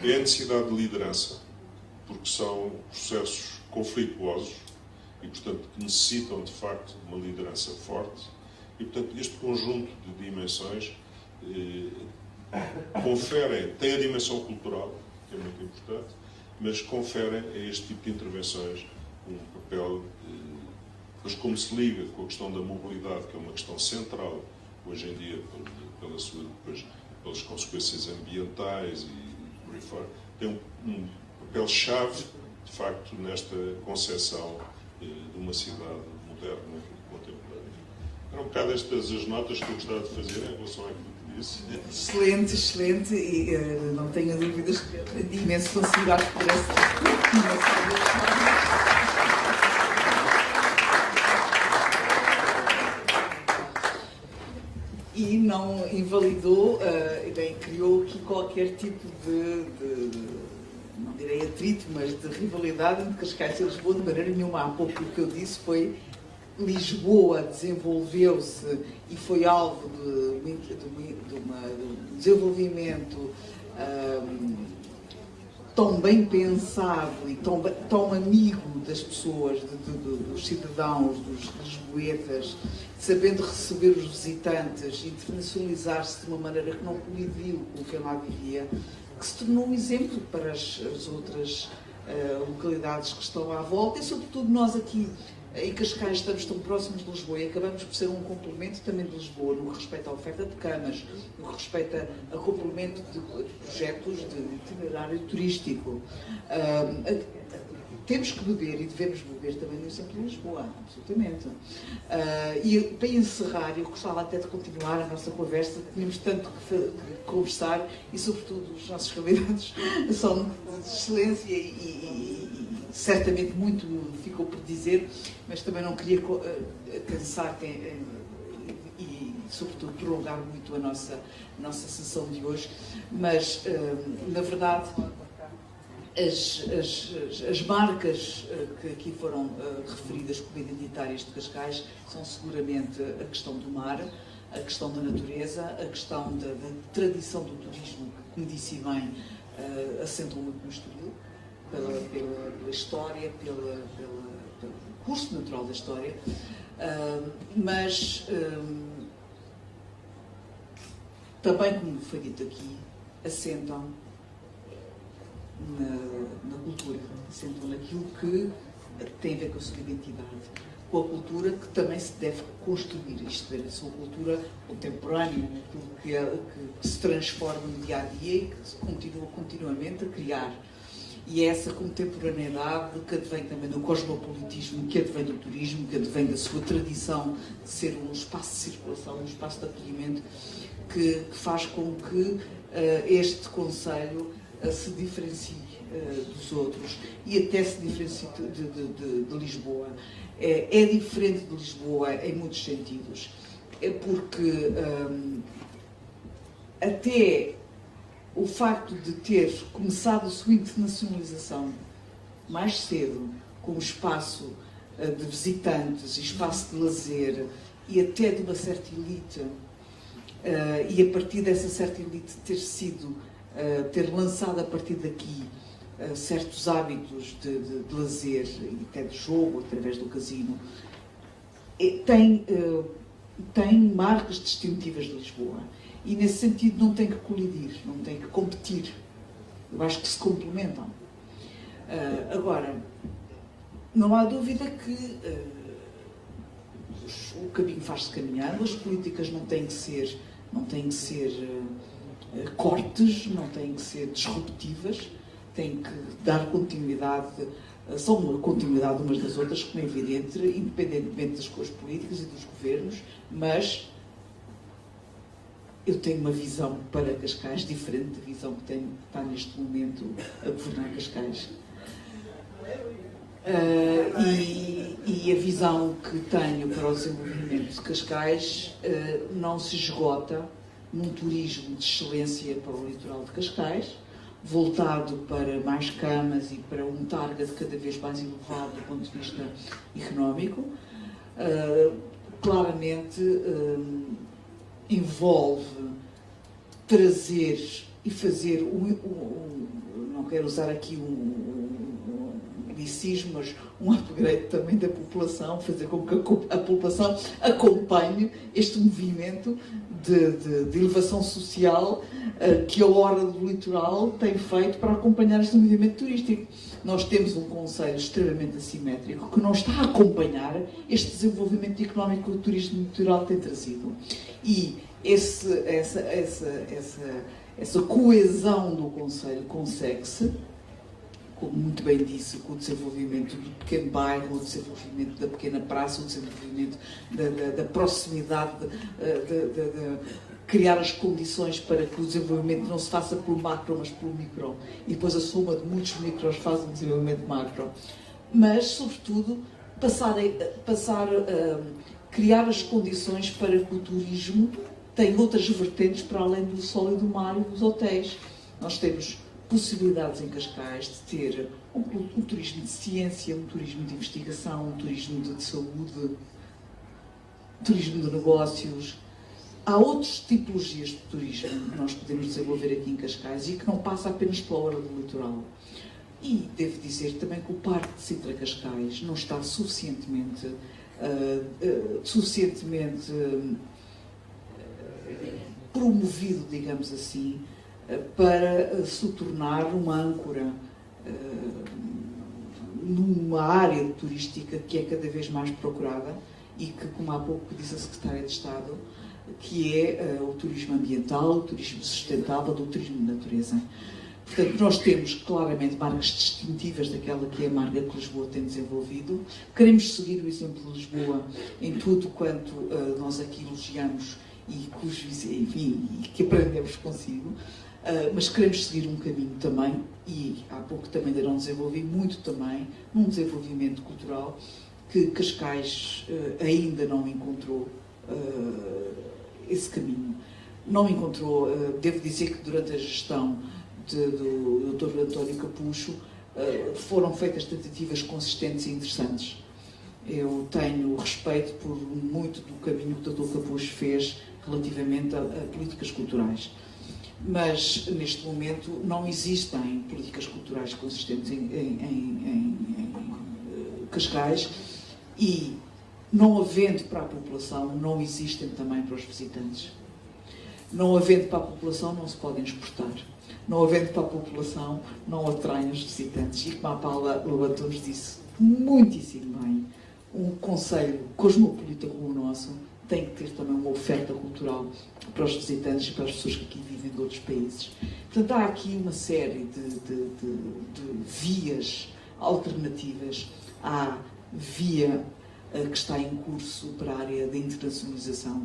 é a necessidade de liderança, porque são processos conflituosos e, portanto, que necessitam, de facto, de uma liderança forte. E, portanto, este conjunto de dimensões tem a dimensão cultural, que é muito importante, mas conferem a este tipo de intervenções um papel, mas como se liga com a questão da mobilidade, que é uma questão central hoje em dia, pelas consequências ambientais e por aí fora, tem um papel-chave, de facto, nesta concepção de uma cidade moderna e contemporânea. Eram um bocado estas as notas que eu gostava de fazer em relação àquilo que disse. Excelente, excelente, e não tenho dúvidas de imenso considerar por e não invalidou, nem criou aqui qualquer tipo de, não direi atrito, mas de rivalidade entre Cascais e Lisboa, de maneira nenhuma. Há pouco o que eu disse foi Lisboa desenvolveu-se e foi alvo de um desenvolvimento tão bem pensado e tão amigo das pessoas, dos cidadãos, dos lisboetas, sabendo receber os visitantes, internacionalizar-se de uma maneira que não colidiu com quem lá vivia, que se tornou um exemplo para as outras localidades que estão à volta e, sobretudo, nós aqui em Cascais estamos tão próximos de Lisboa e acabamos por ser um complemento também de Lisboa no que respeita à oferta de camas, no que respeita a complemento de projetos de itinerário turístico. Temos que beber e devemos beber também no exemplo de Lisboa, absolutamente. E para encerrar, eu gostava até de continuar a nossa conversa, tínhamos tanto que conversar e, sobretudo, os nossos convidados são de excelência e certamente muito ficou por dizer, mas também não queria cansar e, sobretudo, prolongar muito a nossa sessão de hoje. Mas, na verdade, as marcas que aqui foram referidas como identitárias de Cascais são seguramente a questão do mar, a questão da natureza, a questão da tradição do turismo, que, como disse bem, assentam muito no Estoril, pela história, pelo curso natural da história, mas também, como foi dito aqui, assentam na cultura, assentam naquilo que tem a ver com a sua identidade, com a cultura que também se deve construir, isto é, a sua cultura contemporânea, aquilo que se transforma no dia a dia e que se continua continuamente a criar. E é essa contemporaneidade que advém também do cosmopolitismo, que advém do turismo, que advém da sua tradição de ser um espaço de circulação, um espaço de acolhimento, que faz com que este concelho se diferencie dos outros e até se diferencie de Lisboa. É diferente de Lisboa em muitos sentidos, porque até o facto de ter começado a sua internacionalização mais cedo, como espaço de visitantes, espaço de lazer e até de uma certa elite, e a partir dessa certa elite ter lançado a partir daqui certos hábitos de lazer e até de jogo, através do casino, tem marcas distintivas de Lisboa. E, nesse sentido, não tem que colidir, não tem que competir. Eu acho que se complementam. Agora, não há dúvida que o caminho faz-se caminhando, as políticas não têm que ser cortes, não têm que ser disruptivas, têm que dar continuidade, são uma continuidade umas das outras, como é evidente, independentemente das cores políticas e dos governos, mas eu tenho uma visão para Cascais diferente da visão que está neste momento a governar Cascais. E a visão que tenho para o desenvolvimento de Cascais não se esgota num turismo de excelência para o litoral de Cascais, voltado para mais camas e para um target cada vez mais elevado do ponto de vista económico. Claramente envolve trazer e fazer não quero usar aqui anglicismo, mas um upgrade também da população, fazer com que a população acompanhe este movimento de elevação social que a Ordem do Litoral tem feito para acompanhar este movimento turístico. Nós temos um concelho extremamente assimétrico que não está a acompanhar este desenvolvimento económico que o turismo litoral tem trazido. E essa coesão do concelho consegue-se, como muito bem disse, com o desenvolvimento do pequeno bairro, o desenvolvimento da pequena praça, o desenvolvimento da proximidade, de criar as condições para que o desenvolvimento não se faça pelo macro, mas pelo micro. E depois a soma de muitos micros faz um desenvolvimento macro. Mas, sobretudo, criar as condições para que o turismo tem outras vertentes para além do sol e do mar e dos hotéis. Nós temos possibilidades em Cascais de ter um turismo de ciência, um turismo de investigação, um turismo de saúde, um turismo de negócios. Há outras tipologias de turismo que nós podemos desenvolver aqui em Cascais e que não passa apenas pela hora do litoral. E devo dizer também que o Parque de Sintra-Cascais não está suficientemente promovido, digamos assim, para se tornar uma âncora numa área turística que é cada vez mais procurada e que, como há pouco disse a Secretária de Estado, que é o turismo ambiental, o turismo sustentável, o turismo de natureza. Portanto, nós temos claramente marcas distintivas daquela que é a marca que Lisboa tem desenvolvido. Queremos seguir o exemplo de Lisboa em tudo quanto nós aqui elogiamos e que aprendemos consigo. Mas queremos seguir um caminho também, e há pouco também ainda não desenvolvi muito também, num desenvolvimento cultural que Cascais ainda não encontrou esse caminho. Não encontrou, devo dizer que durante a gestão do Dr. António Capucho foram feitas tentativas consistentes e interessantes. Eu tenho respeito por muito do caminho que o Dr. Capucho fez relativamente a políticas culturais. Mas, neste momento, não existem políticas culturais consistentes em Cascais e, não havendo para a população, não existem também para os visitantes. Não havendo para a população, não se podem exportar. Não havendo para a população, não atraem os visitantes. E como a Paula Lobantunes disse muitíssimo bem, um concelho cosmopolita como o nosso tem que ter também uma oferta cultural para os visitantes e para as pessoas que aqui vivem de outros países. Portanto, há aqui uma série de vias alternativas à via que está em curso para a área da internacionalização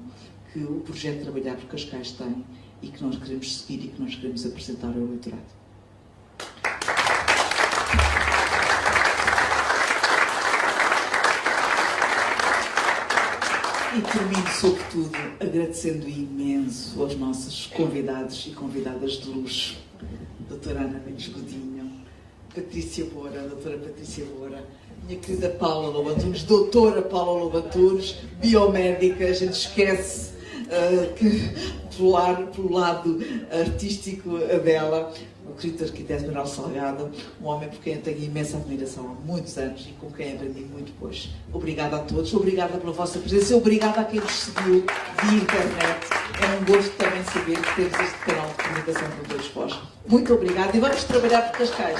que o projeto Trabalhar por Cascais tem e que nós queremos seguir e que nós queremos apresentar ao eleitorado. E termino, sobretudo, agradecendo imenso aos nossos convidados e convidadas de luxo, doutora Ana Mendes Godinho, Patrícia Moura, doutora Patrícia Moura, minha querida Paula Lobantunes, doutora Paula Lobantunes, biomédica, a gente esquece que pelo lado artístico dela, o querido arquiteto Manuel Salgado, um homem por quem eu tenho imensa admiração há muitos anos e com quem aprendi muito hoje. Obrigada a todos, obrigada pela vossa presença, obrigada a quem nos seguiu via internet. É um gosto também saber que temos este canal de comunicação com todos vós. Muito obrigada e vamos trabalhar por Cascais.